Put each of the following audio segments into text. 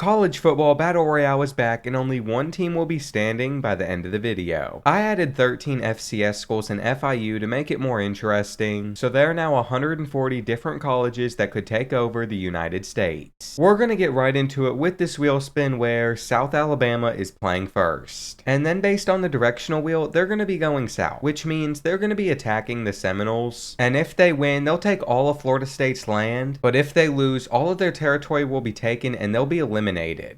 College football battle royale is back and only one team will be standing by the end of the video. I added 13 FCS schools and FIU to make it more interesting, so there are now 140 different colleges that could take over the United States. We're gonna get right into it with this wheel spin where South Alabama is playing first. And then based on the directional wheel, they're gonna be going south, which means they're gonna be attacking the Seminoles. And if they win, they'll take all of Florida State's land, but if they lose, all of their territory will be taken and they'll be eliminated.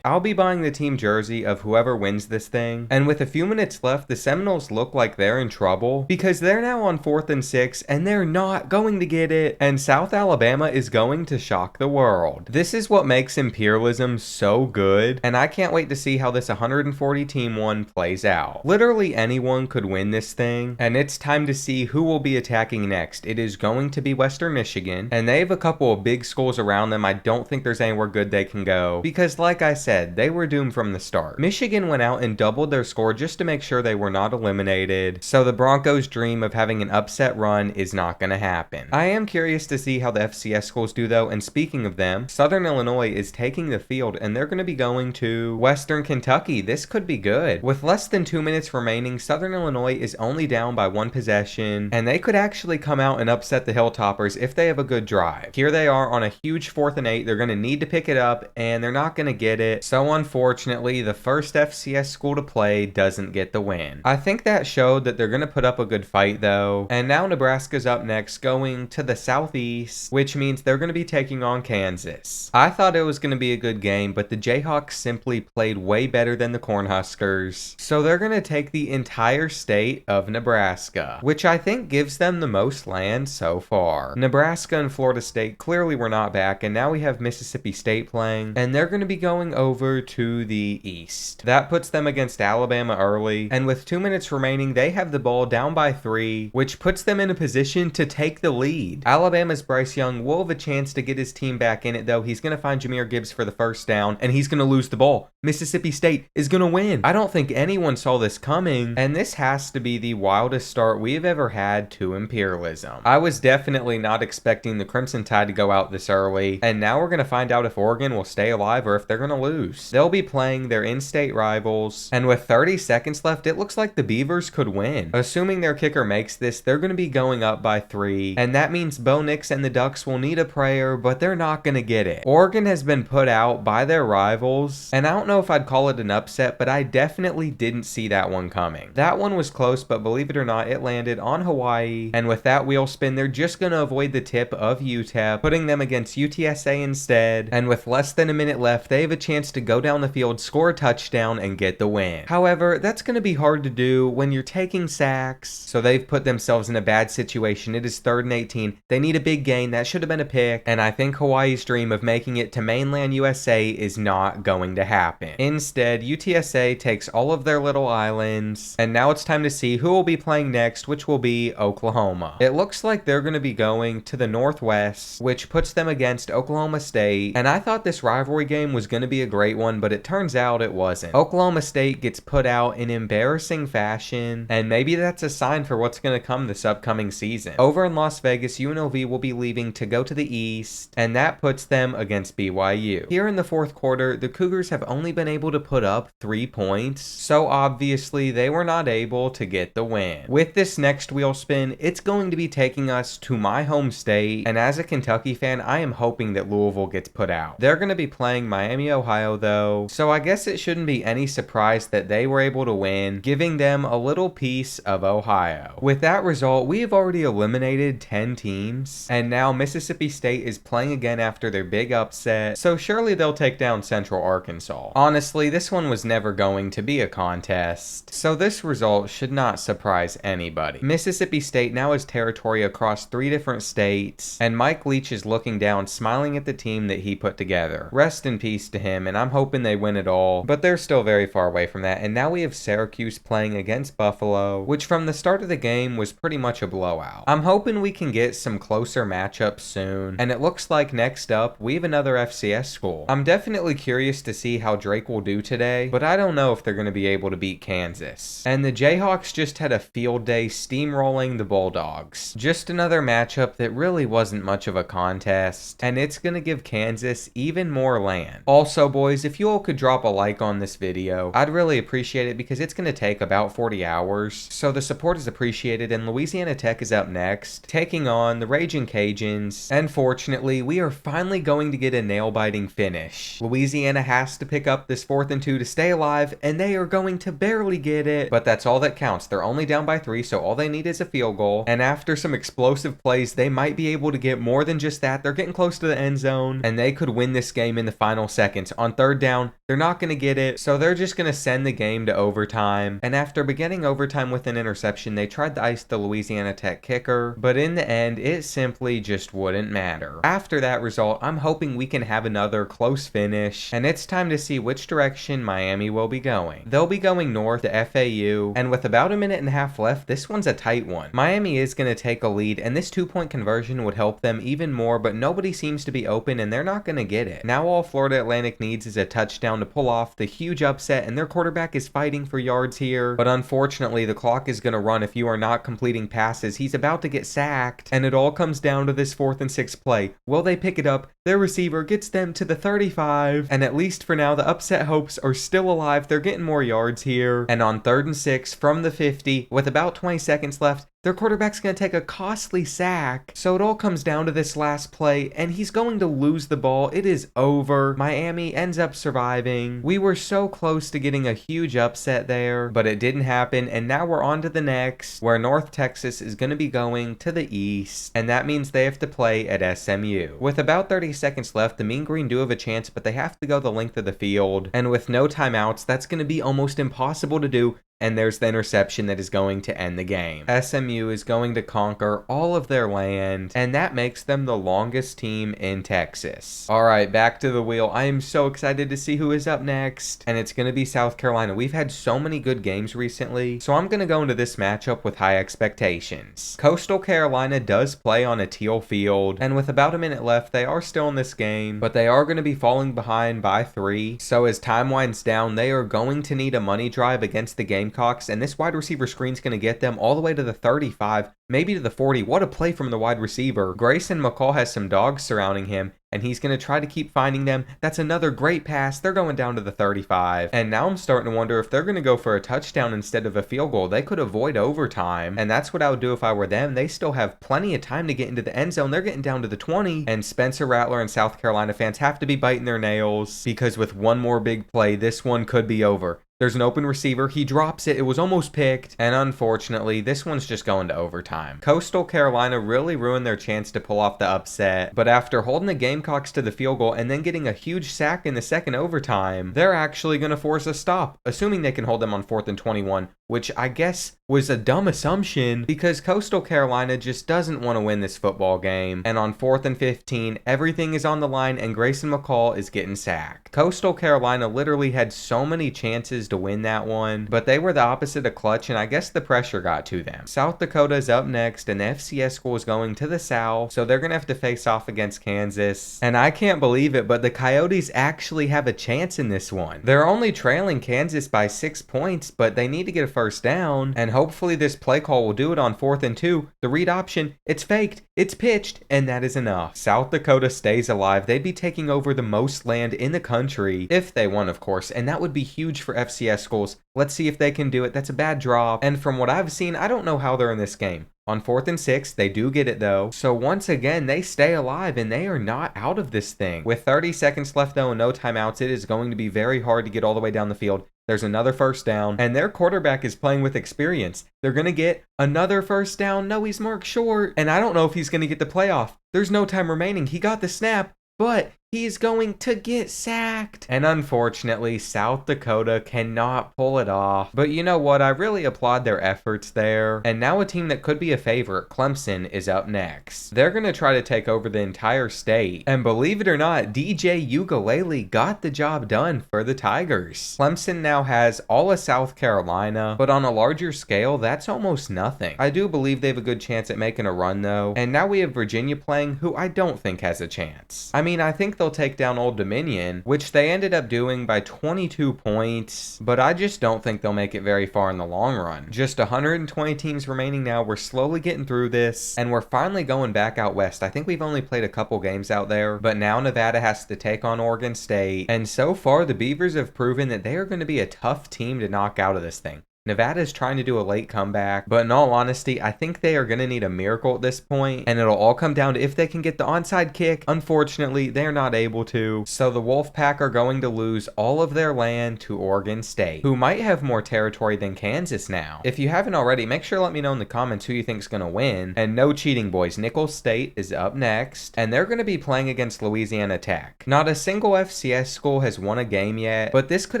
I'll be buying the team jersey of whoever wins this thing, and with a few minutes left, the Seminoles look like they're in trouble because they're now on 4th and 6 and they're not going to get it, and South Alabama is going to shock the world. This is what makes Imperialism so good, and I can't wait to see how this 140 team one plays out. Literally anyone could win this thing, and it's time to see who will be attacking next. It is going to be Western Michigan, and they have a couple of big schools around them. I don't think there's anywhere good they can go because like I said, they were doomed from the start. Michigan went out and doubled their score just to make sure they were not eliminated, so the Broncos' dream of having an upset run is not going to happen. I am curious to see how the FCS schools do though, and speaking of them, Southern Illinois is taking the field and they're going to be going to Western Kentucky. This could be good. With less than 2 minutes remaining, Southern Illinois is only down by 1 possession, and they could actually come out and upset the Hilltoppers if they have a good drive. Here they are on a huge 4th and 8. They're going to need to pick it up, and they're not going to get it, so unfortunately the first FCS school to play doesn't get the win. I think that showed that they're going to put up a good fight though, and now Nebraska's up next going to the southeast, which means they're going to be taking on Kansas. I thought it was going to be a good game, but the Jayhawks simply played way better than the Cornhuskers, so they're going to take the entire state of Nebraska, which I think gives them the most land so far. Nebraska and Florida State clearly were not back, and now we have Mississippi State playing, and they're going to be going over to the east. That puts them against Alabama early, and with 2 minutes remaining, they have the ball down by 3, which puts them in a position to take the lead. Alabama's Bryce Young will have a chance to get his team back in it though. He's going to find Jahmyr Gibbs for the first down, and he's going to lose the ball. Mississippi State is going to win. I don't think anyone saw this coming, and this has to be the wildest start we've ever had to Imperialism. I was definitely not expecting the Crimson Tide to go out this early, and now we're going to find out if Oregon will stay alive or if they're going to lose. They'll be playing their in-state rivals, and with 30 seconds left, it looks like the Beavers could win. Assuming their kicker makes this, they're going to be going up by 3, and that means Bo Nix and the Ducks will need a prayer, but they're not going to get it. Oregon has been put out by their rivals, and I don't know if I'd call it an upset, but I definitely didn't see that one coming. That one was close, but believe it or not, it landed on Hawaii, and with that wheel spin, they're just going to avoid the tip of UTEP, putting them against UTSA instead, and with less than a minute left, they have a chance to go down the field, score a touchdown, and get the win. However, that's going to be hard to do when you're taking sacks, so they've put themselves in a bad situation. It is 3rd and 18. They need a big gain. That should have been a pick, and I think Hawaii's dream of making it to mainland USA is not going to happen. Instead, UTSA takes all of their little islands, and now it's time to see who will be playing next, which will be Oklahoma. It looks like they're going to be going to the Northwest, which puts them against Oklahoma State, and I thought this rivalry game was going to be a great one, but it turns out it wasn't. Oklahoma State gets put out in embarrassing fashion, and maybe that's a sign for what's going to come this upcoming season. Over in Las Vegas, UNLV will be leaving to go to the East, and that puts them against BYU. Here in the 4th quarter, the Cougars have only been able to put up 3 points, so obviously they were not able to get the win. With this next wheel spin, it's going to be taking us to my home state, and as a Kentucky fan, I am hoping that Louisville gets put out. They're going to be playing Miami, Ohio though, so I guess it shouldn't be any surprise that they were able to win, giving them a little piece of Ohio. With that result, we have already eliminated 10 teams, and now Mississippi State is playing again after their big upset, so surely they'll take down Central Arkansas. Honestly, this one was never going to be a contest, so this result should not surprise anybody. Mississippi State now has territory across 3 different states, and Mike Leach is looking down, smiling at the team that he put together. Rest in peace to him, and I'm hoping they win it all, but they're still very far away from that. And now we have Syracuse playing against Buffalo, which from the start of the game was pretty much a blowout. I'm hoping we can get some closer matchups soon, and it looks like next up we have another FCS school. I'm definitely curious to see how Drake will do today, but I don't know if they're going to be able to beat Kansas. And the Jayhawks just had a field day steamrolling the Bulldogs. Just another matchup that really wasn't much of a contest, and it's going to give Kansas even more land. Also, boys, if you all could drop a like on this video, I'd really appreciate it because it's going to take about 40 hours. So the support is appreciated, and Louisiana Tech is up next, taking on the Raging Cajuns. And fortunately, we are finally going to get a nail-biting finish. Louisiana has to pick up this 4th and 2 to stay alive, and they are going to barely get it. But that's all that counts. They're only down by 3, so all they need is a field goal. And after some explosive plays, they might be able to get more than just that. They're getting close to the end zone, and they could win this game in the final seconds. On 3rd down, they're not going to get it, so they're just going to send the game to overtime. And after beginning overtime with an interception, they tried to ice the Louisiana Tech kicker, but in the end, it simply just wouldn't matter. After that result, I'm hoping we can have another close finish, and it's time to see which direction Miami will be going. They'll be going north to FAU, and with about a minute and a half left, this one's a tight one. Miami is going to take a lead, and this 2-point conversion would help them even more, but nobody seems to be open, and they're not going to get it. Now all Florida Atlantic needs is a touchdown to pull off the huge upset, and their quarterback is fighting for yards here, but unfortunately the clock is going to run if you are not completing passes. He's about to get sacked, and it all comes down to this 4th and 6 play. Will they pick it up? Their receiver gets them to the 35, and at least for now the upset hopes are still alive. They're getting more yards here, and on 3rd and 6 from the 50 with about 20 seconds left, their quarterback's going to take a costly sack. So it all comes down to this last play, and he's going to lose the ball. It is over. Miami ends up surviving. We were so close to getting a huge upset there, but it didn't happen, and now we're on to the next, where North Texas is going to be going to the east, and that means they have to play at SMU. With about 30 seconds left, the Mean Green do have a chance, but they have to go the length of the field, and with no timeouts, that's going to be almost impossible to do. And there's the interception that is going to end the game. SMU is going to conquer all of their land, and that makes them the longest team in Texas. All right, back to the wheel. I am so excited to see who is up next, and it's going to be South Carolina. We've had so many good games recently, so I'm going to go into this matchup with high expectations. Coastal Carolina does play on a teal field, and with about a minute left, they are still in this game, but they are going to be falling behind by 3. So as time winds down, they are going to need a money drive against the game Gamecocks, and this wide receiver screen's going to get them all the way to the 35, maybe to the 40. What a play from the wide receiver. Grayson McCall has some dogs surrounding him, and he's going to try to keep finding them. That's another great pass. They're going down to the 35. And now I'm starting to wonder if they're going to go for a touchdown instead of a field goal. They could avoid overtime, and that's what I would do if I were them. They still have plenty of time to get into the end zone. They're getting down to the 20, and Spencer Rattler and South Carolina fans have to be biting their nails, because with one more big play, this one could be over. There's an open receiver. He drops it. It was almost picked. And unfortunately, this one's just going to overtime. Coastal Carolina really ruined their chance to pull off the upset. But after holding the Gamecocks to the field goal and then getting a huge sack in the second overtime, they're actually going to force a stop, assuming they can hold them on 4th and 21, which I guess was a dumb assumption because Coastal Carolina just doesn't want to win this football game. And on 4th and 15, everything is on the line and Grayson McCall is getting sacked. Coastal Carolina literally had so many chances to win that one, but they were the opposite of clutch, and I guess the pressure got to them. South Dakota is up next, and the FCS school is going to the south, so they're going to have to face off against Kansas. And I can't believe it, but the Coyotes actually have a chance in this one. They're only trailing Kansas by 6 points, but they need to get a first down, and hopefully this play call will do it on 4th and 2. The read option, it's faked, it's pitched, and that is enough. South Dakota stays alive. They'd be taking over the most land in the country, if they won, of course, and that would be huge for FCS schools. Let's see if they can do it. That's a bad drop, and from what I've seen, I don't know how they're in this game. On 4th and 6, they do get it though. So once again, they stay alive and they are not out of this thing. With 30 seconds left though and no timeouts, it is going to be very hard to get all the way down the field. There's another first down, and their quarterback is playing with experience. They're going to get another first down. No, he's marked short, and I don't know if he's going to get the playoff. There's no time remaining. He got the snap, but he's going to get sacked. And unfortunately, South Dakota cannot pull it off. But you know what? I really applaud their efforts there. And now a team that could be a favorite, Clemson, is up next. They're going to try to take over the entire state. And believe it or not, DJ Ukulele got the job done for the Tigers. Clemson now has all of South Carolina, but on a larger scale, that's almost nothing. I do believe they have a good chance at making a run though. And now we have Virginia playing, who I don't think has a chance. I mean, I think they'll take down Old Dominion, which they ended up doing by 22 points, but I just don't think they'll make it very far in the long run. Just 120 teams remaining now. We're slowly getting through this, and we're finally going back out west. I think we've only played a couple games out there, but now Nevada has to take on Oregon State, and so far the Beavers have proven that they are going to be a tough team to knock out of this thing. Nevada is trying to do a late comeback, but in all honesty, I think they are going to need a miracle at this point, and it'll all come down to if they can get the onside kick. Unfortunately, they're not able to, so the Wolfpack are going to lose all of their land to Oregon State, who might have more territory than Kansas now. If you haven't already, make sure to let me know in the comments who you think is going to win. And no cheating, boys. Nicholls State is up next, and they're going to be playing against Louisiana Tech. Not a single FCS school has won a game yet, but this could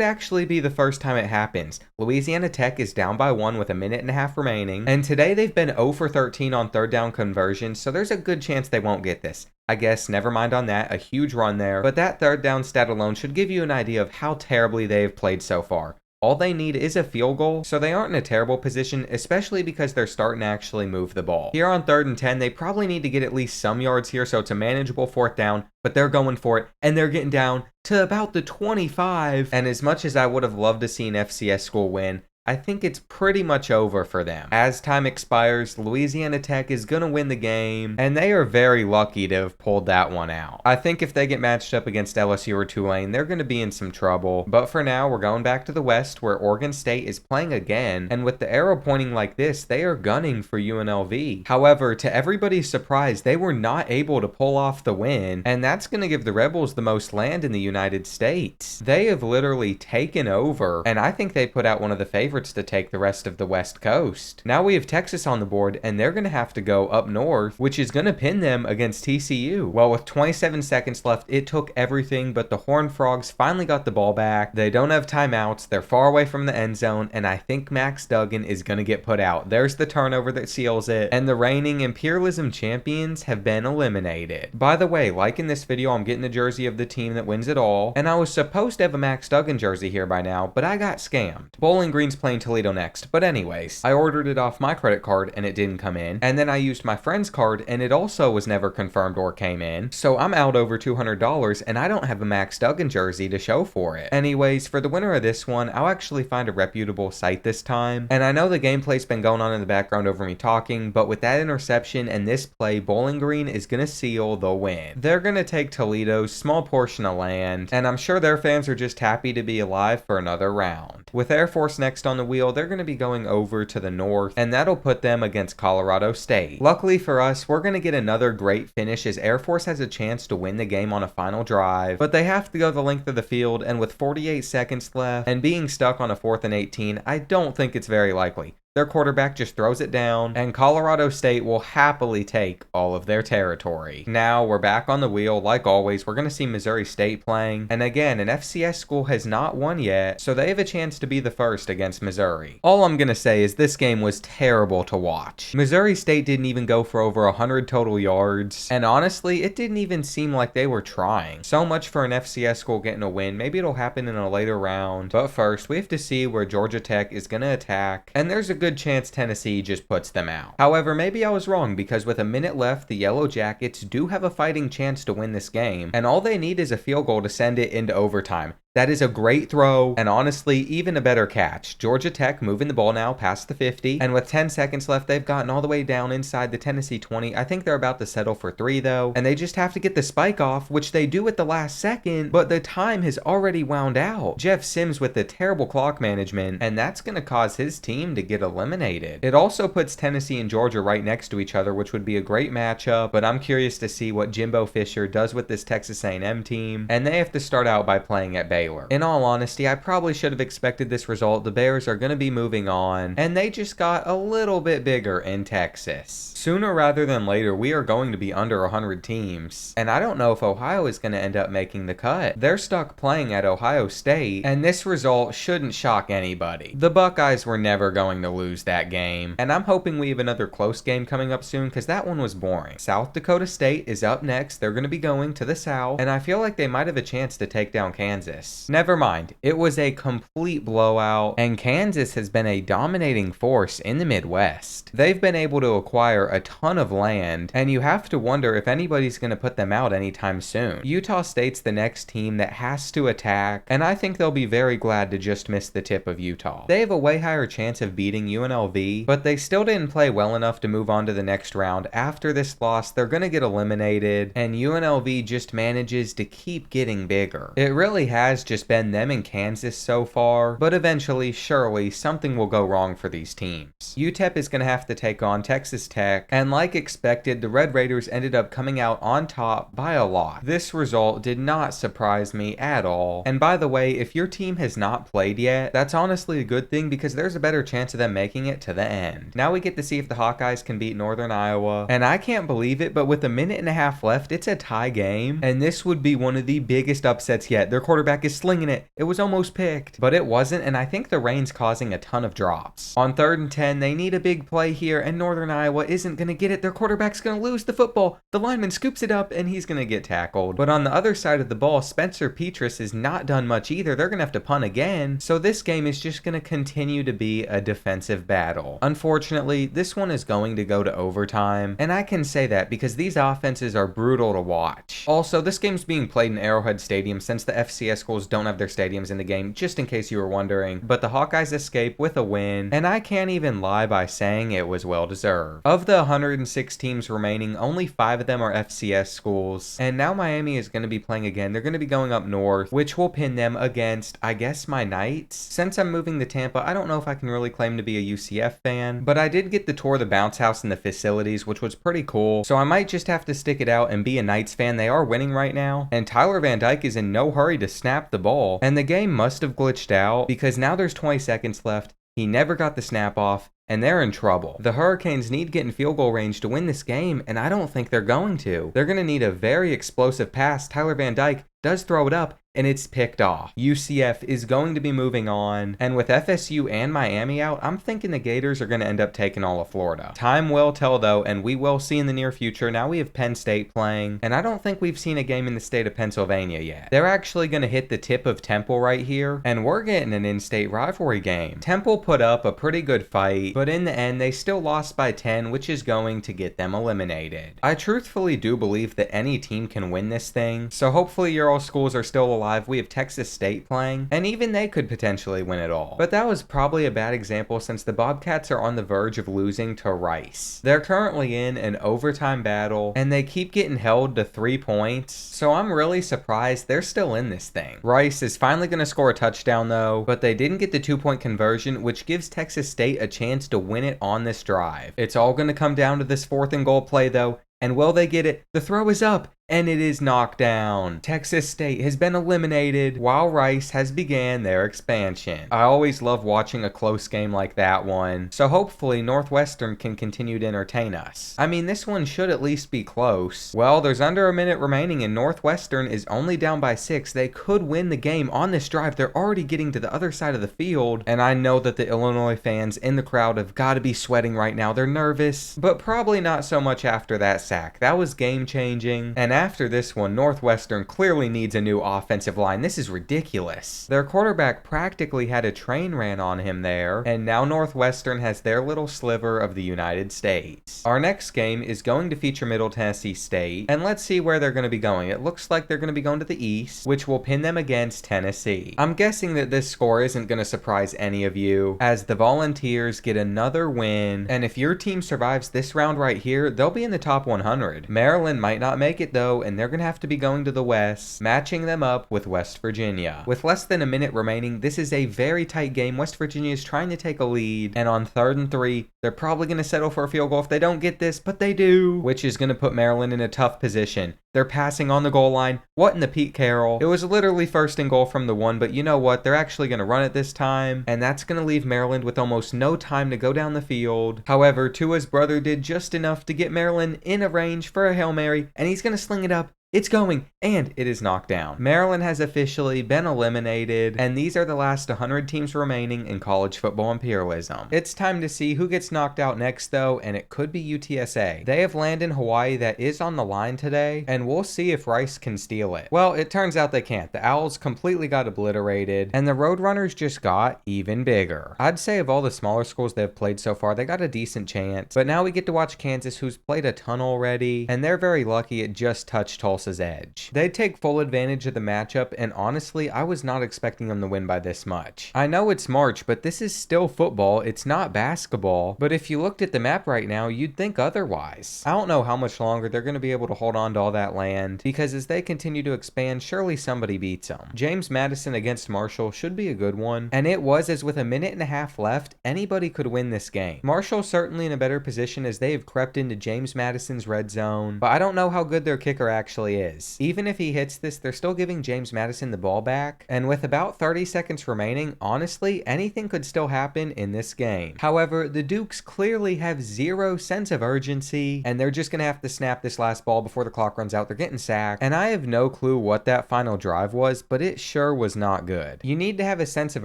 actually be the first time it happens. Louisiana Tech is down by 1 with a minute and a half remaining, and today they've been 0 for 13 on third down conversions, so there's a good chance they won't get this. I guess never mind on that, a huge run there, but that third down stat alone should give you an idea of how terribly they've played so far. All they need is a field goal, so they aren't in a terrible position, especially because they're starting to actually move the ball. Here on 3rd and 10, they probably need to get at least some yards here, so it's a manageable 4th down, but they're going for it, and they're getting down to about the 25. And as much as I would have loved to see an FCS school win, I think it's pretty much over for them. As time expires, Louisiana Tech is going to win the game, and they are very lucky to have pulled that one out. I think if they get matched up against LSU or Tulane, they're going to be in some trouble. But for now, we're going back to the West, where Oregon State is playing again, and with the arrow pointing like this, they are gunning for UNLV. However, to everybody's surprise, they were not able to pull off the win, and that's going to give the Rebels the most land in the United States. They have literally taken over, and I think they put out one of the favorites to take the rest of the West Coast. Now we have Texas on the board, and they're going to have to go up north, which is going to pin them against TCU. Well, with 27 seconds left, it took everything, but the Horned Frogs finally got the ball back. They don't have timeouts, they're far away from the end zone, and I think Max Duggan is going to get put out. There's the turnover that seals it, and the reigning Imperialism champions have been eliminated. By the way, like in this video, I'm getting the jersey of the team that wins it all, and I was supposed to have a Max Duggan jersey here by now, but I got scammed. Bowling Green's playing Toledo next, but anyways, I ordered it off my credit card and it didn't come in, and then I used my friend's card and it also was never confirmed or came in, so I'm out over $200 and I don't have a Max Duggan jersey to show for it. Anyways, for the winner of this one, I'll actually find a reputable site this time, and I know the gameplay's been going on in the background over me talking, but with that interception and this play, Bowling Green is gonna seal the win. They're gonna take Toledo's small portion of land, and I'm sure their fans are just happy to be alive for another round. With Air Force next on the wheel, they're going to be going over to the north, and that'll put them against Colorado State. Luckily for us, we're going to get another great finish as Air Force has a chance to win the game on a final drive, but they have to go the length of the field, and with 48 seconds left and being stuck on a 4th and 18, I don't think it's very likely. Their quarterback just throws it down, and Colorado State will happily take all of their territory. Now we're back on the wheel. Like always, we're going to see Missouri State playing, and again, an FCS school has not won yet, so they have a chance to be the first against Missouri. All I'm going to say is this game was terrible to watch. Missouri State didn't even go for over 100 total yards, and honestly, it didn't even seem like they were trying. So much for an FCS school getting a win. Maybe it'll happen in a later round, but first, we have to see where Georgia Tech is going to attack, and there's a good chance Tennessee just puts them out. However, maybe I was wrong, because with a minute left, the Yellow Jackets do have a fighting chance to win this game, and all they need is a field goal to send it into overtime. That is a great throw, and honestly, even a better catch. Georgia Tech moving the ball now past the 50, and with 10 seconds left, they've gotten all the way down inside the Tennessee 20. I think they're about to settle for 3, though, and they just have to get the spike off, which they do at the last second, but the time has already wound out. Jeff Sims with the terrible clock management, and that's going to cause his team to get eliminated. It also puts Tennessee and Georgia right next to each other, which would be a great matchup, but I'm curious to see what Jimbo Fisher does with this Texas A&M team, and they have to start out by playing at Baylor. In all honesty, I probably should have expected this result. The Bears are going to be moving on, and they just got a little bit bigger in Texas. Sooner rather than later, we are going to be under 100 teams, and I don't know if Ohio is going to end up making the cut. They're stuck playing at Ohio State, and this result shouldn't shock anybody. The Buckeyes were never going to lose that game, and I'm hoping we have another close game coming up soon, because that one was boring. South Dakota State is up next. They're going to be going to the south, and I feel like they might have a chance to take down Kansas. Kansas. Never mind, it was a complete blowout, and Kansas has been a dominating force in the Midwest. They've been able to acquire a ton of land, and you have to wonder if anybody's going to put them out anytime soon. Utah State's the next team that has to attack, and I think they'll be very glad to just miss the tip of Utah. They have a way higher chance of beating UNLV, but they still didn't play well enough to move on to the next round. After this loss, they're going to get eliminated, and UNLV just manages to keep getting bigger. It really has just been them and Kansas so far, but eventually, surely, something will go wrong for these teams. UTEP is going to have to take on Texas Tech, and like expected, the Red Raiders ended up coming out on top by a lot. This result did not surprise me at all, and by the way, if your team has not played yet, that's honestly a good thing because there's a better chance of them making it to the end. Now we get to see if the Hawkeyes can beat Northern Iowa, and I can't believe it, but with a minute and a half left, it's a tie game, and this would be one of the biggest upsets yet. Their quarterback is slinging it. It was almost picked, but it wasn't, and I think the rain's causing a ton of drops. On 3rd and 10, they need a big play here, and Northern Iowa isn't going to get it. Their quarterback's going to lose the football. The lineman scoops it up, and he's going to get tackled. But on the other side of the ball, Spencer Petras has not done much either. They're going to have to punt again, so this game is just going to continue to be a defensive battle. Unfortunately, this one is going to go to overtime, and I can say that because these offenses are brutal to watch. Also, this game's being played in Arrowhead Stadium since the FCS schools don't have their stadiums in the game, just in case you were wondering. But the Hawkeyes escape with a win, and I can't even lie by saying it was well deserved. Of the 106 teams remaining, only 5 of them are FCS schools, and now Miami is going to be playing again. They're going to be going up north, which will pin them against, I guess, my Knights. Since I'm moving to Tampa, I don't know if I can really claim to be a UCF fan, but I did get the tour of the bounce house and the facilities, which was pretty cool, so I might just have to stick it out and be a Knights fan. They are winning right now, and Tyler Van Dyke is in no hurry to snap the ball, and the game must have glitched out because now there's 20 seconds left. He never got the snap off, and they're in trouble. The Hurricanes need to get in field goal range to win this game, and I don't think they're going to. They're going to need a very explosive pass. Tyler Van Dyke does throw it up, and it's picked off. UCF is going to be moving on, and with FSU and Miami out, I'm thinking the Gators are going to end up taking all of Florida. Time will tell though, and we will see in the near future. Now we have Penn State playing, and I don't think we've seen a game in the state of Pennsylvania yet. They're actually going to hit the tip of Temple right here, and we're getting an in-state rivalry game. Temple put up a pretty good fight, but in the end, they still lost by 10, which is going to get them eliminated. I truthfully do believe that any team can win this thing, so hopefully your all schools are still alive. We have Texas State playing, and even they could potentially win it all. But that was probably a bad example since the Bobcats are on the verge of losing to Rice. They're currently in an overtime battle, and they keep getting held to 3 points, so I'm really surprised they're still in this thing. Rice is finally going to score a touchdown though, but they didn't get the 2-point conversion, which gives Texas State a chance to win it on this drive. It's all going to come down to this 4th and goal play though, and will they get it? The throw is up, and it is knocked down. Texas State has been eliminated while Rice has began their expansion. I always love watching a close game like that one, so hopefully Northwestern can continue to entertain us. I mean, this one should at least be close. Well, there's under a minute remaining and Northwestern is only down by 6. They could win the game on this drive. They're already getting to the other side of the field, and I know that the Illinois fans in the crowd have got to be sweating right now. They're nervous, but probably not so much after that sack. That was game-changing, and after this one, Northwestern clearly needs a new offensive line. This is ridiculous. Their quarterback practically had a train ran on him there, and now Northwestern has their little sliver of the United States. Our next game is going to feature Middle Tennessee State, and let's see where they're going to be going. It looks like they're going to be going to the East, which will pin them against Tennessee. I'm guessing that this score isn't going to surprise any of you, as the Volunteers get another win, and if your team survives this round right here, they'll be in the top 100. Maryland might not make it though, and they're going to have to be going to the West, matching them up with West Virginia. With less than a minute remaining, this is a very tight game. West Virginia is trying to take a lead, and on 3rd and 3, they're probably going to settle for a field goal if they don't get this, but they do, which is going to put Maryland in a tough position. They're passing on the goal line. What in the Pete Carroll? It was literally 1st and goal from the 1, but you know what? They're actually going to run it this time, and that's going to leave Maryland with almost no time to go down the field. However, Tua's brother did just enough to get Maryland in a range for a Hail Mary, and he's going to sling it up, It's going, and it is knocked down. Maryland has officially been eliminated, and these are the last 100 teams remaining in college football imperialism. It's time to see who gets knocked out next though, and it could be UTSA. They have land in Hawaii that is on the line today, and we'll see if Rice can steal it. Well, it turns out they can't. The Owls completely got obliterated, and the Roadrunners just got even bigger. I'd say of all the smaller schools they've played so far, they got a decent chance, but now we get to watch Kansas, who's played a ton already, and they're very lucky it just touched Tulsa's edge. They'd take full advantage of the matchup, and honestly, I was not expecting them to win by this much. I know it's March, but this is still football, it's not basketball, but if you looked at the map right now, you'd think otherwise. I don't know how much longer they're going to be able to hold on to all that land, because as they continue to expand, surely somebody beats them. James Madison against Marshall should be a good one, and it was, as with a minute and a half left, anybody could win this game. Marshall certainly in a better position as they have crept into James Madison's red zone, but I don't know how good their kicker actually is. Even if he hits this, they're still giving James Madison the ball back, and with about 30 seconds remaining, honestly, anything could still happen in this game. However, the Dukes clearly have zero sense of urgency, and they're just gonna have to snap this last ball before the clock runs out. They're getting sacked, and I have no clue what that final drive was, but it sure was not good. You need to have a sense of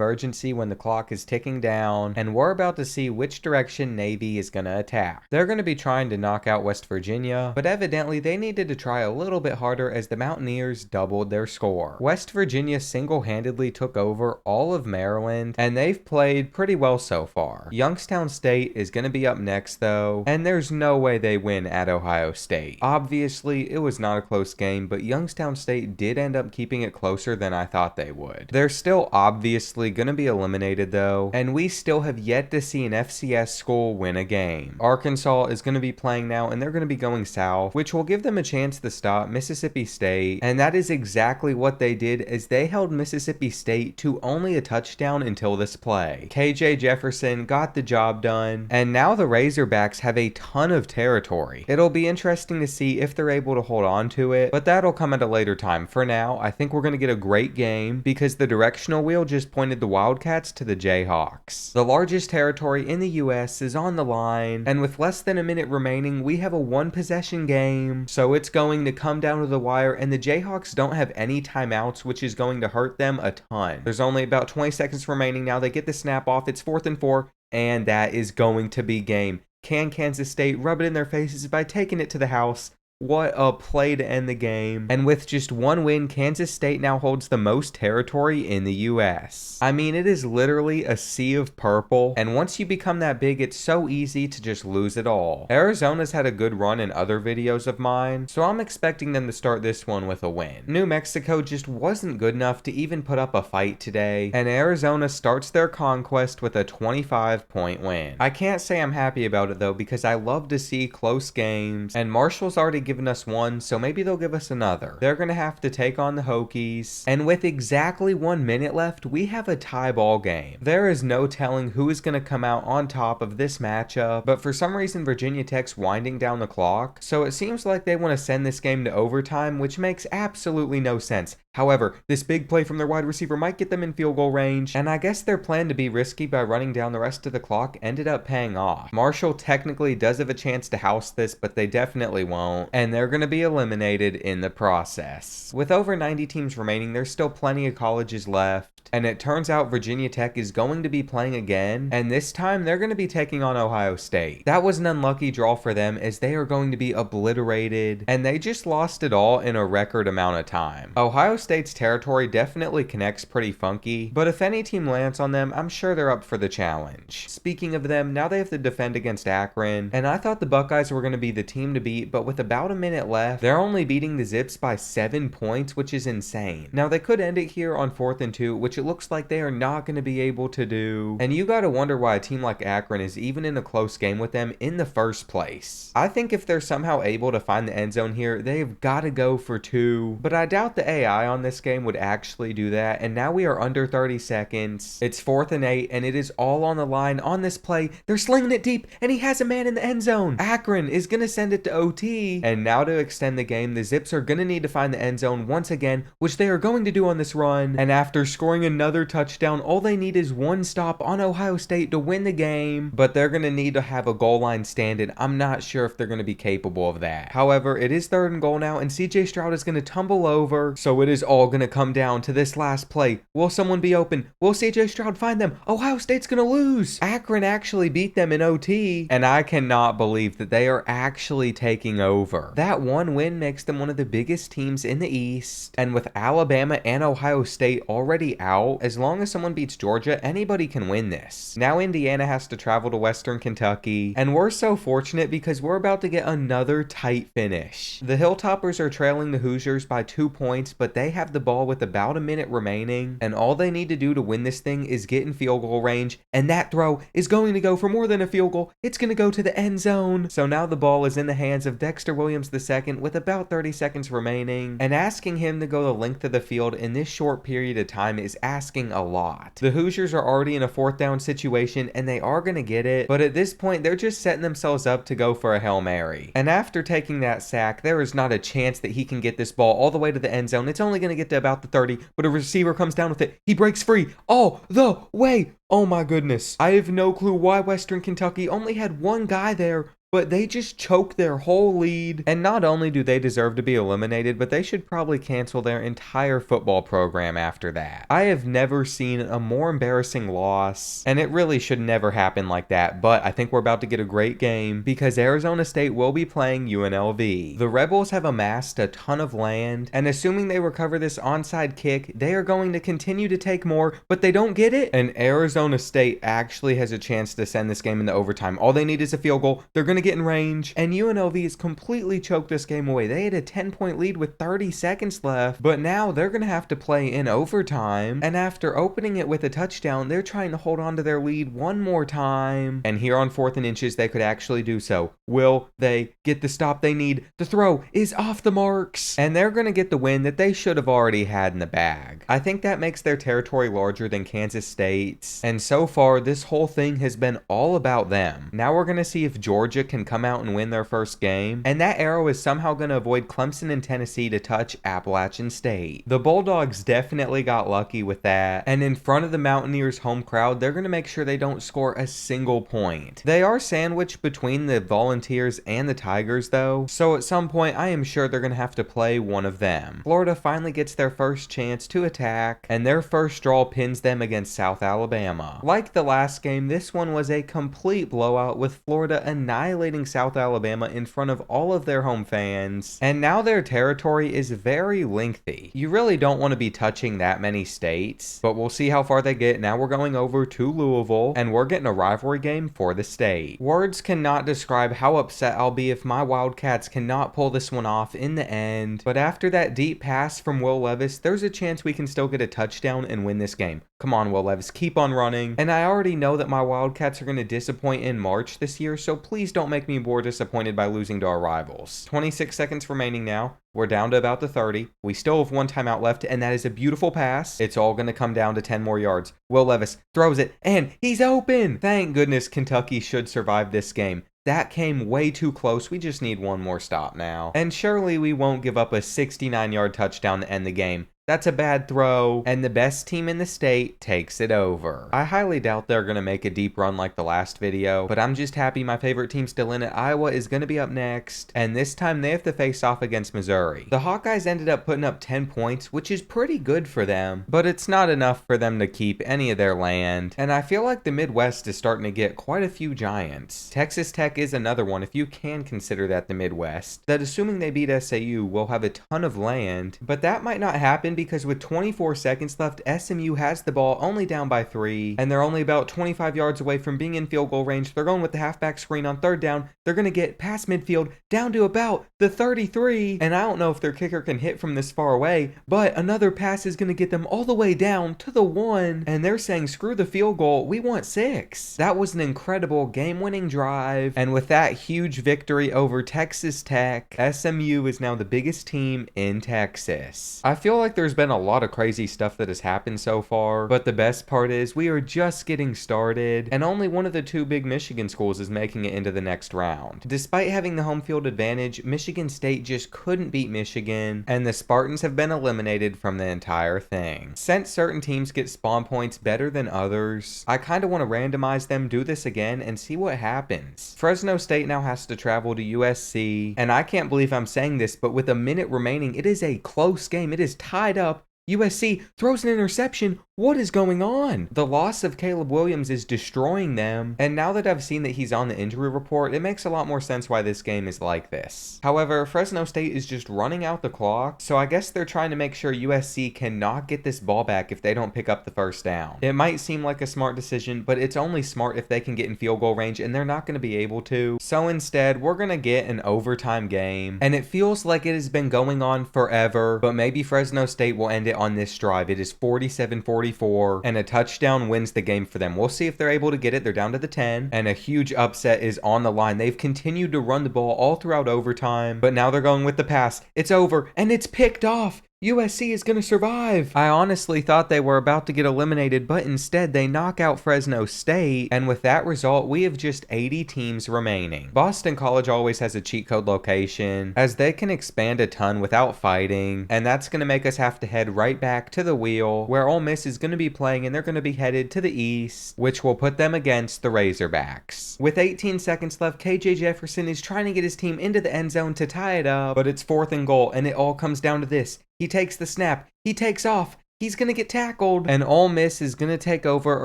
urgency when the clock is ticking down, and we're about to see which direction Navy is gonna attack. They're gonna be trying to knock out West Virginia, but evidently they needed to try a little bit harder as the Mountaineers doubled their score. West Virginia single-handedly took over all of Maryland, and they've played pretty well so far. Youngstown State is going to be up next though, and there's no way they win at Ohio State. Obviously, it was not a close game, but Youngstown State did end up keeping it closer than I thought they would. They're still obviously going to be eliminated though, and we still have yet to see an FCS school win a game. Arkansas is going to be playing now, and they're going to be going south, which will give them a chance to stop Mississippi State, and that is exactly what they did as they held Mississippi State to only a touchdown until this play. KJ Jefferson got the job done, and now the Razorbacks have a ton of territory. It'll be interesting to see if they're able to hold on to it, but that'll come at a later time. For now, I think we're going to get a great game because the directional wheel just pointed the Wildcats to the Jayhawks. The largest territory in the US is on the line, and with less than a minute remaining, we have a one-possession game, so it's going to come down to the wire, and the Jayhawks don't have any timeouts, which is going to hurt them a ton. There's only about 20 seconds remaining now. They get the snap off. It's 4th and 4, and that is going to be game. Can Kansas State rub it in their faces by taking it to the house? What a play to end the game. And with just one win, Kansas State now holds the most territory in the US. I mean, it is literally a sea of purple, and once you become that big, it's so easy to just lose it all. Arizona's had a good run in other videos of mine, so I'm expecting them to start this one with a win. New Mexico just wasn't good enough to even put up a fight today, and Arizona starts their conquest with a 25-point win. I can't say I'm happy about it though, because I love to see close games, and Marshall's already given us one, so maybe they'll give us another. They're gonna have to take on the Hokies, and with exactly 1 minute left, we have a tie ball game. There is no telling who is gonna come out on top of this matchup, but for some reason Virginia Tech's winding down the clock, so it seems like they want to send this game to overtime, which makes absolutely no sense. However, this big play from their wide receiver might get them in field goal range, and I guess their plan to be risky by running down the rest of the clock ended up paying off. Marshall technically does have a chance to house this, but they definitely won't, and they're going to be eliminated in the process. With over 90 teams remaining, there's still plenty of colleges left, and it turns out Virginia Tech is going to be playing again, and this time they're going to be taking on Ohio State. That was an unlucky draw for them as they are going to be obliterated, and they just lost it all in a record amount of time. Ohio State's territory definitely connects pretty funky, but if any team lands on them, I'm sure they're up for the challenge. Speaking of them, now they have to defend against Akron, and I thought the Buckeyes were going to be the team to beat, but with about a minute left, they're only beating the Zips by 7 points, which is insane. Now they could end it here on 4th and 2, which it looks like they are not going to be able to do, and you gotta wonder why a team like Akron is even in a close game with them in the first place. I think if they're somehow able to find the end zone here, they've got to go for 2, but I doubt the AI on this game would actually do that. And now we are under 30 seconds. It's 4th and 8, and it is all on the line on this play. They're slinging it deep, and he has a man in the end zone. Akron is going to send it to OT. And now to extend the game, the Zips are going to need to find the end zone once again, which they are going to do on this run. And after scoring another touchdown, all they need is one stop on Ohio State to win the game. But they're going to need to have a goal line stand in. I'm not sure if they're going to be capable of that. However, it is 3rd and goal now, and CJ Stroud is going to tumble over. So it is all going to come down to this last play. Will someone be open? Will CJ Stroud find them? Ohio State's going to lose. Akron actually beat them in OT, and I cannot believe that they are actually taking over. That one win makes them one of the biggest teams in the East, and with Alabama and Ohio State already out, as long as someone beats Georgia, anybody can win this. Now Indiana has to travel to Western Kentucky, and we're so fortunate because we're about to get another tight finish. The Hilltoppers are trailing the Hoosiers by 2 points, but they have the ball with about a minute remaining, and all they need to do to win this thing is get in field goal range, and that throw is going to go for more than a field goal. It's going to go to the end zone. So now the ball is in the hands of Dexter Williams II with about 30 seconds remaining, and asking him to go the length of the field in this short period of time is asking a lot. The Hoosiers are already in a 4th down situation, and they are going to get it, but at this point they're just setting themselves up to go for a Hail Mary. And after taking that sack, there is not a chance that he can get this ball all the way to the end zone. It's only going to get to about the 30, but a receiver comes down with it. He breaks free all the way. Oh my goodness. I have no clue why Western Kentucky only had one guy there, but they just choked their whole lead. And not only do they deserve to be eliminated, but they should probably cancel their entire football program after that. I have never seen a more embarrassing loss, and it really should never happen like that, but I think we're about to get a great game because Arizona State will be playing UNLV. The Rebels have amassed a ton of land, and assuming they recover this onside kick, they are going to continue to take more, but they don't get it, and Arizona State actually has a chance to send this game into overtime. All they need is a field goal. They're going to get in range, and UNLV has completely choked this game away. They had a 10-point lead with 30 seconds left, but now they're going to have to play in overtime, and after opening it with a touchdown, they're trying to hold on to their lead one more time, and here on 4th and inches, they could actually do so. Will they get the stop they need? The throw is off the marks, and they're going to get the win that they should have already had in the bag. I think that makes their territory larger than Kansas State's, and so far, this whole thing has been all about them. Now we're going to see if Georgia can come out and win their first game, and that arrow is somehow going to avoid Clemson and Tennessee to touch Appalachian State. The Bulldogs definitely got lucky with that, and in front of the Mountaineers' home crowd, they're going to make sure they don't score a single point. They are sandwiched between the Volunteers and the Tigers though, so at some point I am sure they're going to have to play one of them. Florida finally gets their first chance to attack, and their first draw pins them against South Alabama. Like the last game, this one was a complete blowout with Florida annihilating South Alabama in front of all of their home fans, and now their territory is very lengthy. You really don't want to be touching that many states, but we'll see how far they get. Now we're going over to Louisville, and we're getting a rivalry game for the state. Words cannot describe how upset I'll be if my Wildcats cannot pull this one off in the end, but after that deep pass from Will Levis, there's a chance we can still get a touchdown and win this game. Come on, Will Levis, keep on running. And I already know that my Wildcats are going to disappoint in March this year, so please don't make me more disappointed by losing to our rivals. 26 seconds remaining now. We're down to about the 30. We still have one timeout left, and that is a beautiful pass. It's all going to come down to 10 more yards. Will Levis throws it, and he's open! Thank goodness Kentucky should survive this game. That came way too close. We just need one more stop now. And surely we won't give up a 69-yard touchdown to end the game. That's a bad throw, and the best team in the state takes it over. I highly doubt they're going to make a deep run like the last video, but I'm just happy my favorite team's still in it. Iowa is going to be up next, and this time they have to face off against Missouri. The Hawkeyes ended up putting up 10 points, which is pretty good for them, but it's not enough for them to keep any of their land, and I feel like the Midwest is starting to get quite a few giants. Texas Tech is another one, if you can consider that the Midwest, that assuming they beat SAU will have a ton of land, but that might not happen because with 24 seconds left, SMU has the ball only down by 3, and they're only about 25 yards away from being in field goal range. They're going with the halfback screen on 3rd down. They're going to get past midfield down to about the 33, and I don't know if their kicker can hit from this far away, but another pass is going to get them all the way down to the 1, and they're saying screw the field goal, we want 6. That was an incredible game-winning drive, and with that huge victory over Texas Tech, SMU is now the biggest team in Texas. I feel like there's there's been a lot of crazy stuff that has happened so far, but the best part is we are just getting started, and only one of the two big Michigan schools is making it into the next round. Despite having the home field advantage, Michigan State just couldn't beat Michigan, and the Spartans have been eliminated from the entire thing. Since certain teams get spawn points better than others, I kinda want to randomize them, do this again, and see what happens. Fresno State now has to travel to USC, and I can't believe I'm saying this, but with a minute remaining, it is a close game. It is tied up. USC throws an interception. What is going on? The loss of Caleb Williams is destroying them, and now that I've seen that he's on the injury report, it makes a lot more sense why this game is like this. However, Fresno State is just running out the clock, so I guess they're trying to make sure USC cannot get this ball back if they don't pick up the first down. It might seem like a smart decision, but it's only smart if they can get in field goal range, and they're not going to be able to. So instead, we're going to get an overtime game, and it feels like it has been going on forever, but maybe Fresno State will end it on this drive. It is 47-44, and a touchdown wins the game for them. We'll see if they're able to get it. They're down to the 10, and a huge upset is on the line. They've continued to run the ball all throughout overtime, but now they're going with the pass. It's over, and it's picked off. USC is going to survive. I honestly thought they were about to get eliminated, but instead they knock out Fresno State, and with that result, we have just 80 teams remaining. Boston College always has a cheat code location, as they can expand a ton without fighting, and that's going to make us have to head right back to the wheel, where Ole Miss is going to be playing, and they're going to be headed to the east, which will put them against the Razorbacks. With 18 seconds left, KJ Jefferson is trying to get his team into the end zone to tie it up, but it's 4th and goal, and it all comes down to this. He takes the snap. He takes off. He's going to get tackled, and Ole Miss is going to take over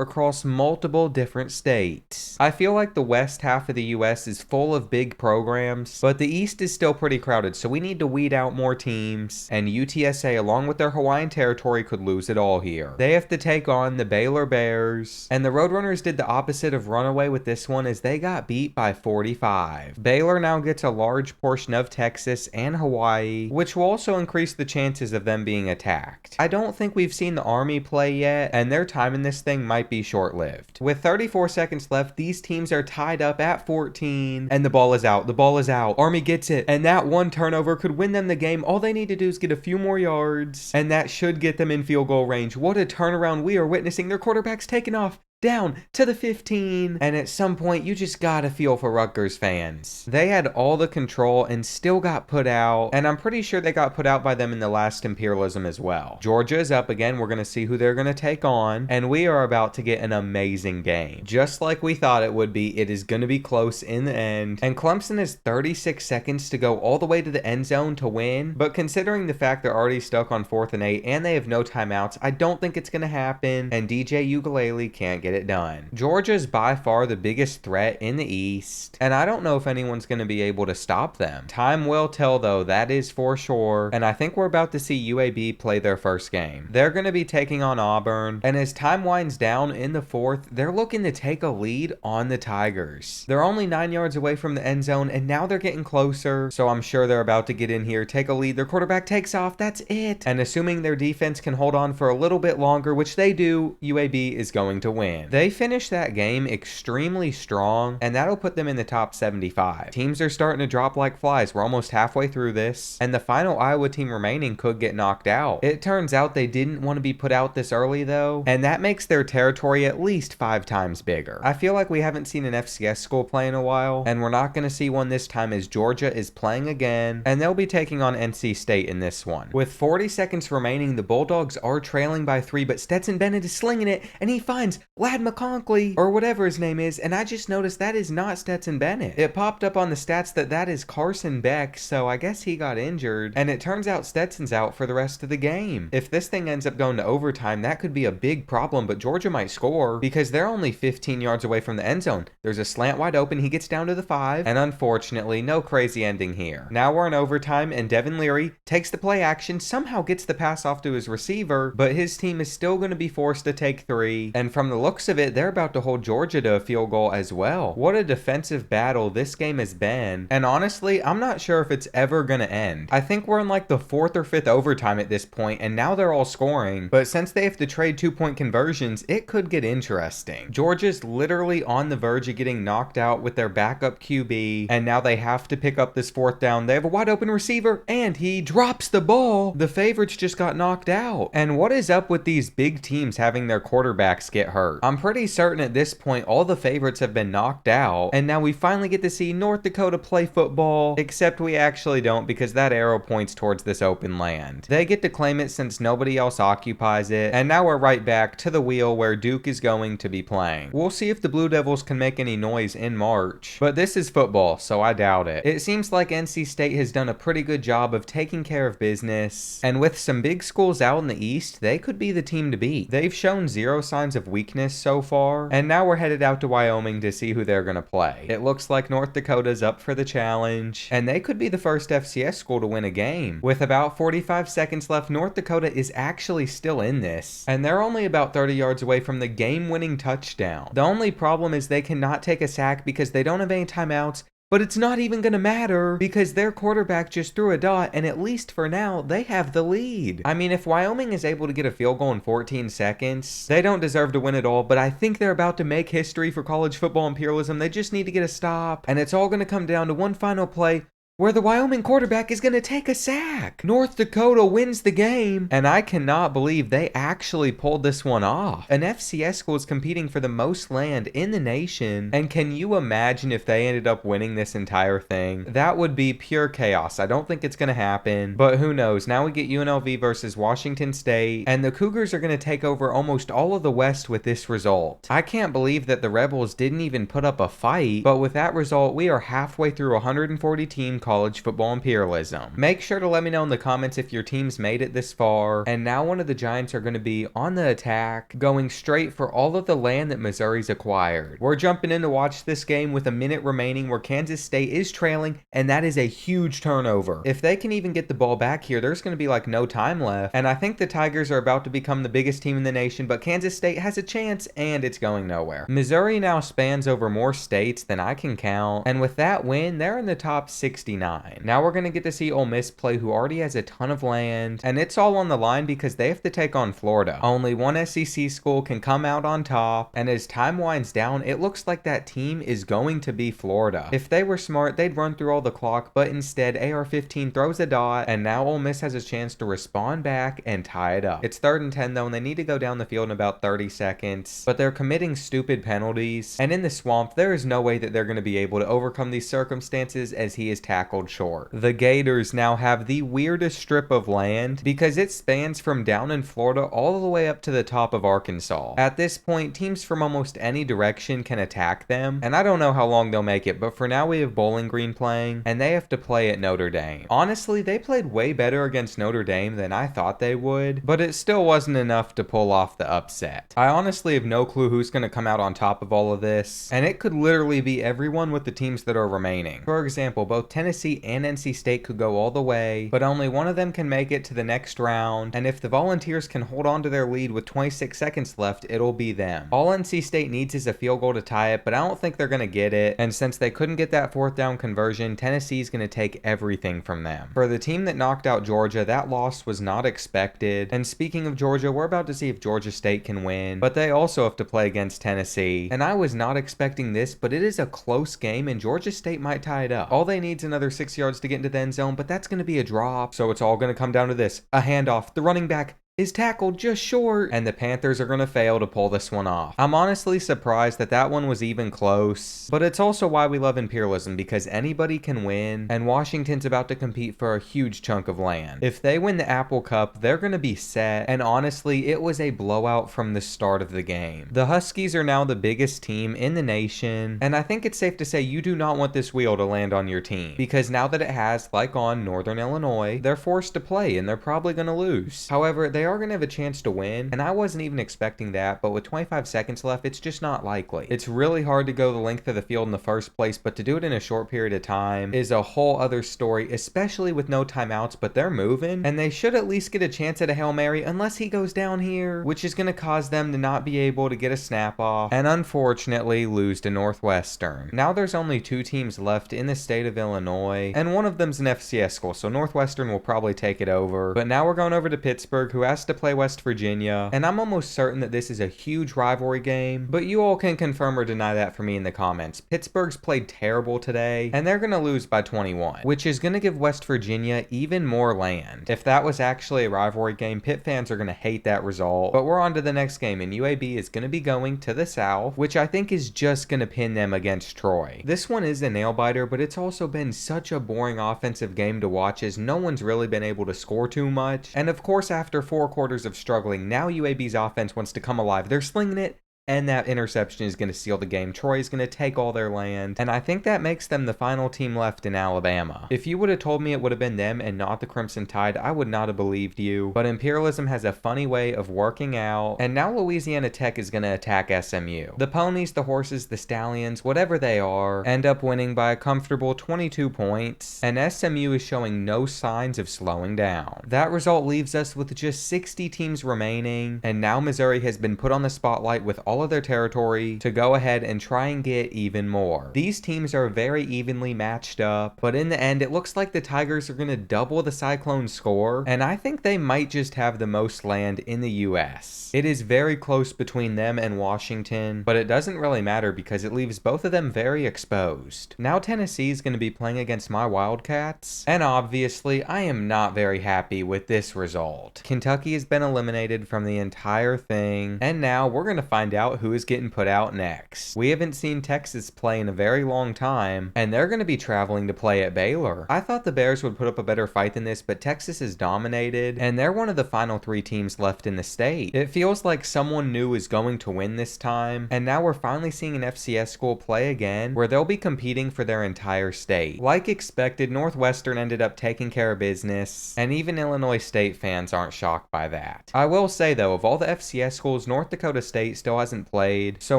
across multiple different states. I feel like the west half of the US is full of big programs, but the east is still pretty crowded, so we need to weed out more teams, and UTSA along with their Hawaiian territory could lose it all here. They have to take on the Baylor Bears, and the Roadrunners did the opposite of runaway with this one as they got beat by 45. Baylor now gets a large portion of Texas and Hawaii, which will also increase the chances of them being attacked. I don't think we've seen the Army play yet, and their time in this thing might be short-lived. With 34 seconds left, these teams are tied up at 14, and the ball is out. The ball is out. Army gets it, and that one turnover could win them the game. All they need to do is get a few more yards, and that should get them in field goal range. What a turnaround we are witnessing. Their quarterback's taken off. Down to the 15, and at some point you just gotta feel for Rutgers fans. They had all the control and still got put out, and I'm pretty sure they got put out by them in the last Imperialism as well. Georgia is up again. We're gonna see who they're gonna take on, and we are about to get an amazing game. Just like we thought it would be, it is gonna be close in the end, and Clemson has 36 seconds to go all the way to the end zone to win, but considering the fact they're already stuck on 4th and 8 and they have no timeouts, I don't think it's gonna happen, and DJ Ukulele can't get it done. Georgia's by far the biggest threat in the East, and I don't know if anyone's going to be able to stop them. Time will tell though, that is for sure, and I think we're about to see UAB play their first game. They're going to be taking on Auburn, and as time winds down in the 4th, they're looking to take a lead on the Tigers. They're only 9 yards away from the end zone, and now they're getting closer, so I'm sure they're about to get in here, take a lead. Their quarterback takes off. That's it. And assuming their defense can hold on for a little bit longer, which they do, UAB is going to win. They finished that game extremely strong, and that'll put them in the top 75. Teams are starting to drop like flies. We're almost halfway through this, and the final Iowa team remaining could get knocked out. It turns out they didn't want to be put out this early though, and that makes their territory at least 5 times bigger. I feel like we haven't seen an FCS school play in a while, and we're not going to see one this time as Georgia is playing again, and they'll be taking on NC State in this one. With 40 seconds remaining, the Bulldogs are trailing by 3, but Stetson Bennett is slinging it, and he finds Lad McConkey, or whatever his name is, and I just noticed that is not Stetson Bennett. It popped up on the stats that is Carson Beck, so I guess he got injured, and it turns out Stetson's out for the rest of the game. If this thing ends up going to overtime, that could be a big problem, but Georgia might score because they're only 15 yards away from the end zone. There's a slant wide open, he gets down to the 5, and unfortunately, no crazy ending here. Now we're in overtime, and Devin Leary takes the play action, somehow gets the pass off to his receiver, but his team is still going to be forced to take 3, and from the looks looks of it, they're about to hold Georgia to a field goal as well. What a defensive battle this game has been. And honestly, I'm not sure if it's ever gonna end. I think we're in like the 4th or 5th overtime at this point, and now they're all scoring. But since they have to trade 2-point conversions, it could get interesting. Georgia's literally on the verge of getting knocked out with their backup QB, and now they have to pick up this 4th down. They have a wide open receiver, and he drops the ball. The favorites just got knocked out. And what is up with these big teams having their quarterbacks get hurt? I'm pretty certain at this point all the favorites have been knocked out, and now we finally get to see North Dakota play football, except we actually don't because that arrow points towards this open land. They get to claim it since nobody else occupies it, and now we're right back to the wheel where Duke is going to be playing. We'll see if the Blue Devils can make any noise in March, but this is football, so I doubt it. It seems like NC State has done a pretty good job of taking care of business, and with some big schools out in the East, they could be the team to beat. They've shown zero signs of weakness so far, and now we're headed out to Wyoming to see who they're gonna play. It looks like North Dakota's up for the challenge, and they could be the first FCS school to win a game. With about 45 seconds left, North Dakota is actually still in this, and they're only about 30 yards away from the game-winning touchdown. The only problem is they cannot take a sack because they don't have any timeouts, but it's not even gonna matter because their quarterback just threw a dot, and at least for now, they have the lead. I mean, if Wyoming is able to get a field goal in 14 seconds, they don't deserve to win at all, but I think they're about to make history for college football imperialism. They just need to get a stop, and it's all gonna come down to one final play where the Wyoming quarterback is going to take a sack. North Dakota wins the game, and I cannot believe they actually pulled this one off. An FCS school is competing for the most land in the nation, and can you imagine if they ended up winning this entire thing? That would be pure chaos. I don't think it's going to happen, but who knows? Now we get UNLV versus Washington State, and the Cougars are going to take over almost all of the West with this result. I can't believe that the Rebels didn't even put up a fight, but with that result, we are halfway through 140 team college football imperialism. Make sure to let me know in the comments if your team's made it this far. And now one of the Giants are going to be on the attack, going straight for all of the land that Missouri's acquired. We're jumping in to watch this game with a minute remaining where Kansas State is trailing, and that is a huge turnover. If they can even get the ball back here, there's going to be like no time left. And I think the Tigers are about to become the biggest team in the nation, but Kansas State has a chance, and it's going nowhere. Missouri now spans over more states than I can count, and with that win, they're in the top 69. Now we're going to get to see Ole Miss play, who already has a ton of land, and it's all on the line because they have to take on Florida. Only one SEC school can come out on top, and as time winds down, it looks like that team is going to be Florida. If they were smart, they'd run through all the clock, but instead AR-15 throws a dot, and now Ole Miss has a chance to respond back and tie it up. It's 3rd and 10 though, and they need to go down the field in about 30 seconds, but they're committing stupid penalties, and in the swamp, there is no way that they're going to be able to overcome these circumstances as he is tackled short. The Gators now have the weirdest strip of land because it spans from down in Florida all the way up to the top of Arkansas. At this point, teams from almost any direction can attack them, and I don't know how long they'll make it, but for now we have Bowling Green playing, and they have to play at Notre Dame. Honestly, they played way better against Notre Dame than I thought they would, but it still wasn't enough to pull off the upset. I honestly have no clue who's going to come out on top of all of this, and it could literally be everyone with the teams that are remaining. For example, both Tennessee and NC State could go all the way, but only one of them can make it to the next round, and if the Volunteers can hold on to their lead with 26 seconds left, it'll be them. All NC State needs is a field goal to tie it, but I don't think they're going to get it, and since they couldn't get that 4th down conversion, Tennessee's going to take everything from them. For the team that knocked out Georgia, that loss was not expected, and speaking of Georgia, we're about to see if Georgia State can win, but they also have to play against Tennessee, and I was not expecting this, but it is a close game, and Georgia State might tie it up. All they need is another 6 yards to get into the end zone, but that's going to be a drop, so it's all going to come down to this: a handoff. The running back is tackled just short, and the Panthers are going to fail to pull this one off. I'm honestly surprised that that one was even close, but it's also why we love imperialism, because anybody can win, and Washington's about to compete for a huge chunk of land. If they win the Apple Cup, they're going to be set, and honestly, it was a blowout from the start of the game. The Huskies are now the biggest team in the nation, and I think it's safe to say you do not want this wheel to land on your team, because now that it has, like on Northern Illinois, they're forced to play, and they're probably going to lose. However, they are going to have a chance to win, and I wasn't even expecting that, but with 25 seconds left, it's just not likely. It's really hard to go the length of the field in the first place, but to do it in a short period of time is a whole other story, especially with no timeouts, but they're moving, and they should at least get a chance at a Hail Mary unless he goes down here, which is going to cause them to not be able to get a snap off, and unfortunately lose to Northwestern. Now there's only 2 teams left in the state of Illinois, and one of them's an FCS school, so Northwestern will probably take it over, but now we're going over to Pittsburgh, who has to play West Virginia, and I'm almost certain that this is a huge rivalry game, but you all can confirm or deny that for me in the comments. Pittsburgh's played terrible today, and they're going to lose by 21, which is going to give West Virginia even more land. If that was actually a rivalry game, Pitt fans are going to hate that result, but we're on to the next game, and UAB is going to be going to the South, which I think is just going to pin them against Troy. This one is a nail-biter, but it's also been such a boring offensive game to watch as no one's really been able to score too much, and of course after 4 quarters of struggling, now UAB's offense wants to come alive. They're slinging it, and that interception is going to seal the game. Troy is going to take all their land, and I think that makes them the final team left in Alabama. If you would have told me it would have been them and not the Crimson Tide, I would not have believed you, but Imperialism has a funny way of working out, and now Louisiana Tech is going to attack SMU. The ponies, the horses, the stallions, whatever they are, end up winning by a comfortable 22 points, and SMU is showing no signs of slowing down. That result leaves us with just 60 teams remaining, and now Missouri has been put on the spotlight with all of their territory to go ahead and try and get even more. These teams are very evenly matched up, but in the end it looks like the Tigers are going to double the Cyclones' score, and I think they might just have the most land in the US. It is very close between them and Washington, but it doesn't really matter because it leaves both of them very exposed. Now Tennessee is going to be playing against my Wildcats, and obviously I am not very happy with this result. Kentucky has been eliminated from the entire thing, and now we're going to find out who is getting put out next. We haven't seen Texas play in a very long time, and they're going to be traveling to play at Baylor. I thought the Bears would put up a better fight than this, but Texas is dominated, and they're one of the final 3 teams left in the state. It feels like someone new is going to win this time, and now we're finally seeing an FCS school play again, where they'll be competing for their entire state. Like expected, Northwestern ended up taking care of business, and even Illinois State fans aren't shocked by that. I will say though, of all the FCS schools, North Dakota State still hasn't played, so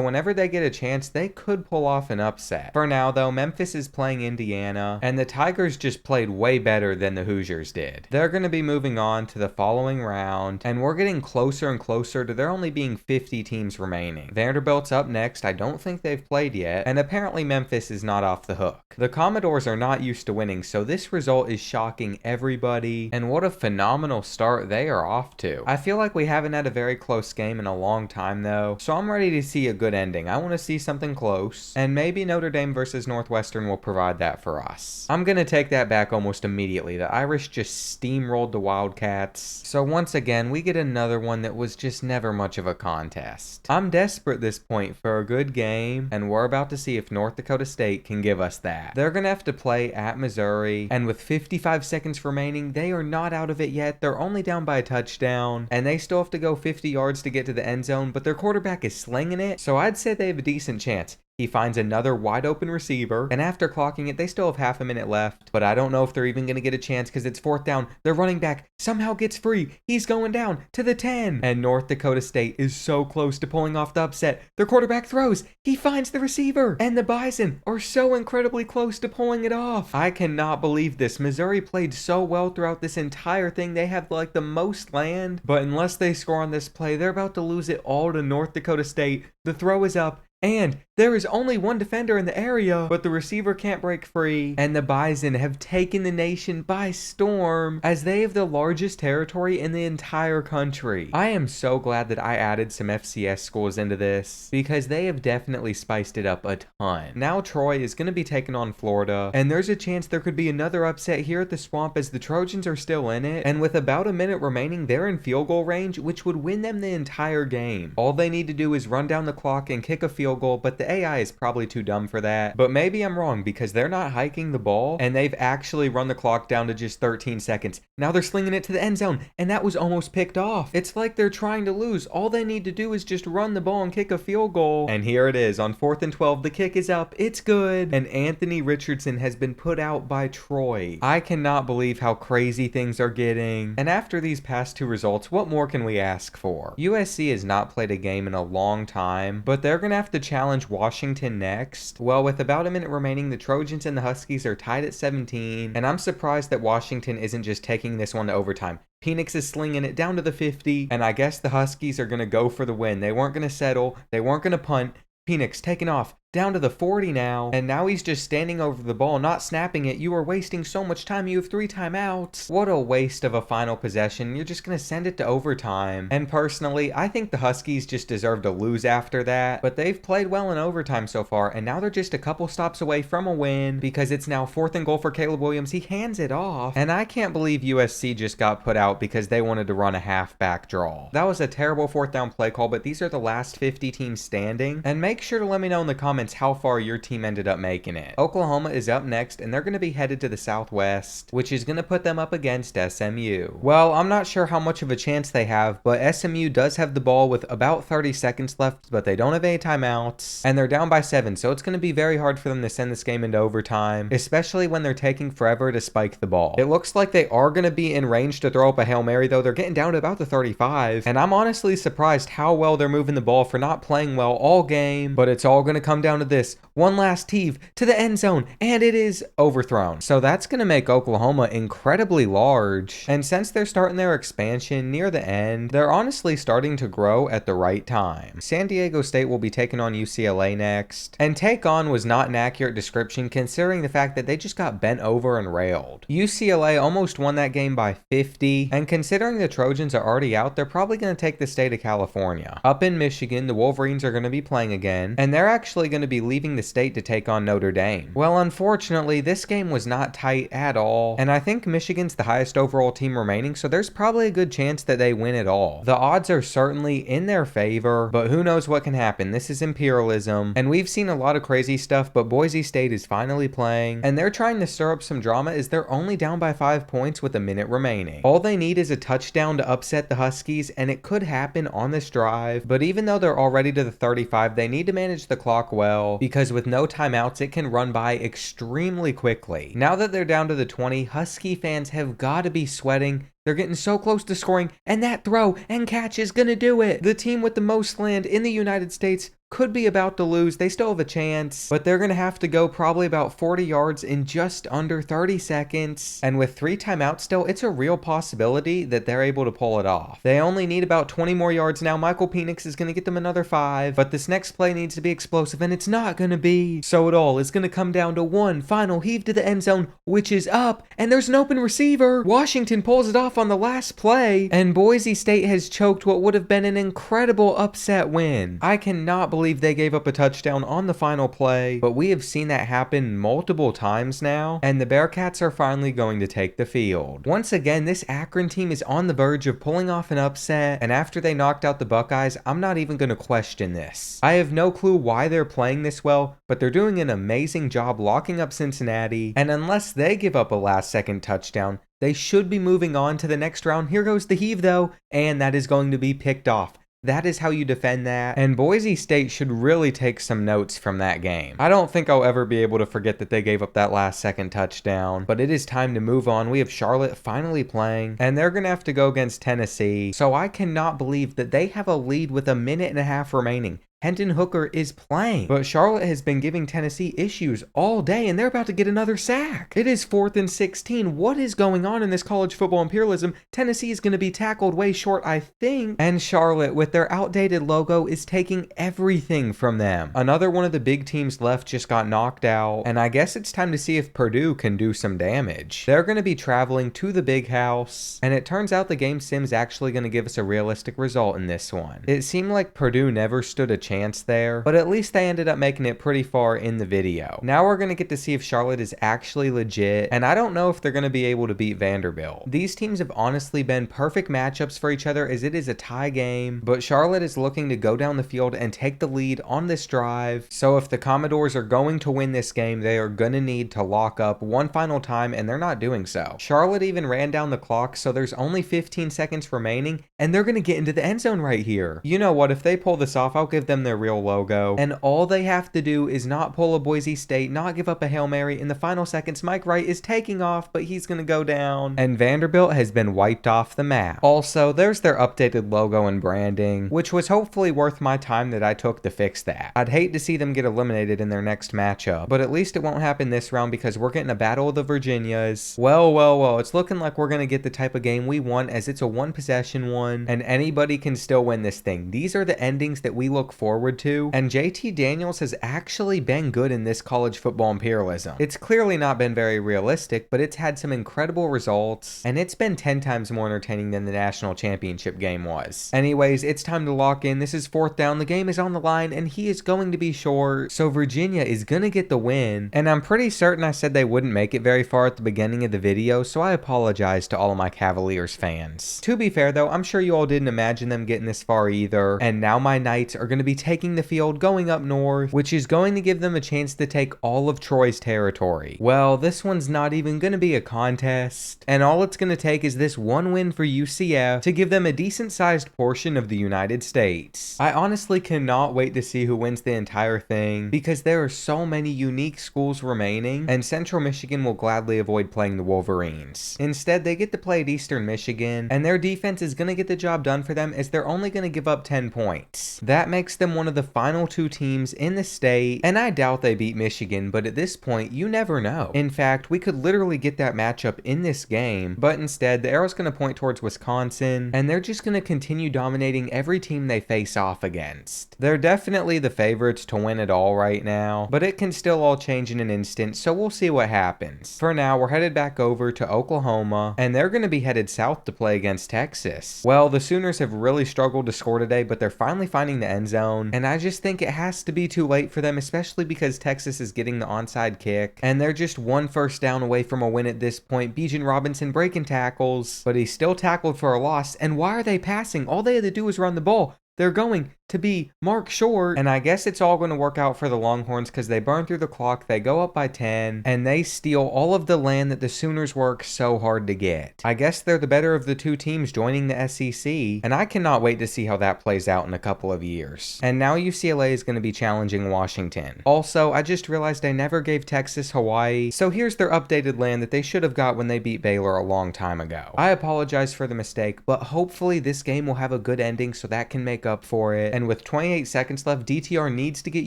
whenever they get a chance, they could pull off an upset. For now though, Memphis is playing Indiana, and the Tigers just played way better than the Hoosiers did. They're going to be moving on to the following round, and we're getting closer and closer to there only being 50 teams remaining. Vanderbilt's up next. I don't think they've played yet, and apparently Memphis is not off the hook. The Commodores are not used to winning, so this result is shocking everybody, and what a phenomenal start they are off to. I feel like we haven't had a very close game in a long time though, so I'm ready to see a good ending. I want to see something close, and maybe Notre Dame versus Northwestern will provide that for us. I'm going to take that back almost immediately. The Irish just steamrolled the Wildcats, so once again we get another one that was just never much of a contest. I'm desperate at this point for a good game, and we're about to see if North Dakota State can give us that. They're going to have to play at Missouri, and with 55 seconds remaining, they are not out of it yet. They're only down by a touchdown, and they still have to go 50 yards to get to the end zone, but their quarterback is slinging it, so I'd say they have a decent chance. He finds another wide open receiver, and after clocking it, they still have half a minute left, but I don't know if they're even going to get a chance because it's 4th down. Their running back somehow gets free. He's going down to the 10, and North Dakota State is so close to pulling off the upset. Their quarterback throws. He finds the receiver, and the Bison are so incredibly close to pulling it off. I cannot believe this. Missouri played so well throughout this entire thing. They have like the most land, but unless they score on this play, they're about to lose it all to North Dakota State. The throw is up, and there is only one defender in the area, but the receiver can't break free, and the Bison have taken the nation by storm as they have the largest territory in the entire country. I am so glad that I added some FCS schools into this because they have definitely spiced it up a ton. Now Troy is going to be taking on Florida, and there's a chance there could be another upset here at the Swamp as the Trojans are still in it, and with about a minute remaining, they're in field goal range, which would win them the entire game. All they need to do is run down the clock and kick a field field goal, but the AI is probably too dumb for that. But maybe I'm wrong because they're not hiking the ball and they've actually run the clock down to just 13 seconds. Now they're slinging it to the end zone and that was almost picked off. It's like they're trying to lose. All they need to do is just run the ball and kick a field goal. And here it is on 4th and 12. The kick is up. It's good. And Anthony Richardson has been put out by Troy. I cannot believe how crazy things are getting. And after these past two results, what more can we ask for? USC has not played a game in a long time, but they're gonna have to challenge Washington next. Well, with about a minute remaining, the Trojans and the Huskies are tied at 17, and I'm surprised that Washington isn't just taking this one to overtime. Penix is slinging it down to the 50, and I guess the Huskies are gonna go for the win. They weren't gonna settle, they weren't gonna punt. Penix taking off down to the 40 now, and now he's just standing over the ball, not snapping it. You are wasting so much time. You have 3 timeouts. What a waste of a final possession. You're just gonna send it to overtime. And personally, I think the Huskies just deserve to lose after that, but they've played well in overtime so far, and now they're just a couple stops away from a win because it's now 4th and goal for Caleb Williams. He hands it off, and I can't believe USC just got put out because they wanted to run a halfback draw. That was a terrible 4th down play call, but these are the last 50 teams standing, and make sure to let me know in the comments how far your team ended up making it. Oklahoma is up next, and they're going to be headed to the Southwest, which is going to put them up against SMU. Well, I'm not sure how much of a chance they have, but SMU does have the ball with about 30 seconds left, but they don't have any timeouts, and they're down by 7, so it's going to be very hard for them to send this game into overtime, especially when they're taking forever to spike the ball. It looks like they are going to be in range to throw up a Hail Mary, though. They're getting down to about the 35, and I'm honestly surprised how well they're moving the ball for not playing well all game, but it's all going to come down to this. One last heave to the end zone, and it is overthrown. So that's going to make Oklahoma incredibly large. And since they're starting their expansion near the end, they're honestly starting to grow at the right time. San Diego State will be taking on UCLA next. And take on was not an accurate description considering the fact that they just got bent over and railed. UCLA almost won that game by 50. And considering the Trojans are already out, they're probably going to take the state of California. Up in Michigan, the Wolverines are going to be playing again. And they're actually going to be leaving the state to take on Notre Dame. Well, unfortunately, this game was not tight at all, and I think Michigan's the highest overall team remaining, so there's probably a good chance that they win it all. The odds are certainly in their favor, but who knows what can happen. This is Imperialism, and we've seen a lot of crazy stuff, but Boise State is finally playing, and they're trying to stir up some drama as they're only down by 5 points with a minute remaining. All they need is a touchdown to upset the Huskies, and it could happen on this drive, but even though they're already to the 35, they need to manage the clock well, because with no timeouts, it can run by extremely quickly. Now that they're down to the 20, Husky fans have got to be sweating. They're getting so close to scoring, and that throw and catch is gonna do it. The team with the most land in the United States could be about to lose. They still have a chance, but they're gonna have to go probably about 40 yards in just under 30 seconds. And with 3 timeouts still, it's a real possibility that they're able to pull it off. They only need about 20 more yards now. Michael Penix is gonna get them another 5, but this next play needs to be explosive, and it's not gonna be. So it all is gonna come down to one final heave to the end zone, which is up, and there's an open receiver. Washington pulls it off on the last play, and Boise State has choked what would have been an incredible upset win. I cannot believe they gave up a touchdown on the final play, but we have seen that happen multiple times now, and the Bearcats are finally going to take the field. Once again, this Akron team is on the verge of pulling off an upset, and after they knocked out the Buckeyes, I'm not even going to question this. I have no clue why they're playing this well, but they're doing an amazing job locking up Cincinnati, and unless they give up a last-second touchdown, they should be moving on to the next round. Here goes the heave though, and that is going to be picked off. That is how you defend that, and Boise State should really take some notes from that game. I don't think I'll ever be able to forget that they gave up that last second touchdown, but it is time to move on. We have Charlotte finally playing, and they're going to have to go against Tennessee, so I cannot believe that they have a lead with a minute and a half remaining. Hendon Hooker is playing, but Charlotte has been giving Tennessee issues all day, and they're about to get another sack. It is 4th and 16. What is going on in this college football imperialism? Tennessee is going to be tackled way short, I think, and Charlotte, with their outdated logo, is taking everything from them. Another one of the big teams left just got knocked out, and I guess it's time to see if Purdue can do some damage. They're going to be traveling to the big house, and it turns out the game sim's actually going to give us a realistic result in this one. It seemed like Purdue never stood a chance chance there, but at least they ended up making it pretty far in the video. Now we're going to get to see if Charlotte is actually legit, and I don't know if they're going to be able to beat Vanderbilt. These teams have honestly been perfect matchups for each other as it is a tie game, but Charlotte is looking to go down the field and take the lead on this drive. So if the Commodores are going to win this game, they are going to need to lock up one final time, and they're not doing so. Charlotte even ran down the clock, so there's only 15 seconds remaining, and they're going to get into the end zone right here. You know what, if they pull this off, I'll give them their real logo. And all they have to do is not pull a Boise State, not give up a Hail Mary. In the final seconds, Mike Wright is taking off, but he's going to go down. And Vanderbilt has been wiped off the map. Also, there's their updated logo and branding, which was hopefully worth my time that I took to fix that. I'd hate to see them get eliminated in their next matchup, but at least it won't happen this round because we're getting a battle of the Virginias. Well, it's looking like we're going to get the type of game we want, as it's a one possession one, and anybody can still win this thing. These are the endings that we look forward to, and JT Daniels has actually been good in this college football imperialism. It's clearly not been very realistic, but it's had some incredible results, and it's been 10 times more entertaining than the national championship game was. Anyways, it's time to lock in. This is 4th down. The game is on the line, and he is going to be short, so Virginia is going to get the win, and I'm pretty certain I said they wouldn't make it very far at the beginning of the video, so I apologize to all of my Cavaliers fans. To be fair though, I'm sure you all didn't imagine them getting this far either, and now my Knights are going to be taking the field going up north, which is going to give them a chance to take all of Troy's territory. Well, this one's not even going to be a contest, and all it's going to take is this one win for UCF to give them a decent sized portion of the United States. I honestly cannot wait to see who wins the entire thing, because there are so many unique schools remaining, and Central Michigan will gladly avoid playing the Wolverines. Instead, they get to play at Eastern Michigan, and their defense is going to get the job done for them as they're only going to give up 10 points. That makes them one of the final 2 teams in the state, and I doubt they beat Michigan, but at this point, you never know. In fact, we could literally get that matchup in this game, but instead, the arrow's going to point towards Wisconsin, and they're just going to continue dominating every team they face off against. They're definitely the favorites to win it all right now, but it can still all change in an instant, so we'll see what happens. For now, we're headed back over to Oklahoma, and they're going to be headed south to play against Texas. Well, the Sooners have really struggled to score today, but they're finally finding the end zone, and I just think it has to be too late for them, especially because Texas is getting the onside kick, and they're just 1 first down away from a win at this point. Bijan Robinson breaking tackles, but he's still tackled for a loss, and why are they passing? All they had to do was run the ball. They're going to be marked short, and I guess it's all going to work out for the Longhorns because they burn through the clock, they go up by 10, and they steal all of the land that the Sooners work so hard to get. I guess they're the better of the 2 teams joining the SEC, and I cannot wait to see how that plays out in a couple of years. And now UCLA is going to be challenging Washington. Also, I just realized I never gave Texas Hawaii, so here's their updated land that they should have got when they beat Baylor a long time ago. I apologize for the mistake, but hopefully this game will have a good ending so that can make up for it. And with 28 seconds left, DTR needs to get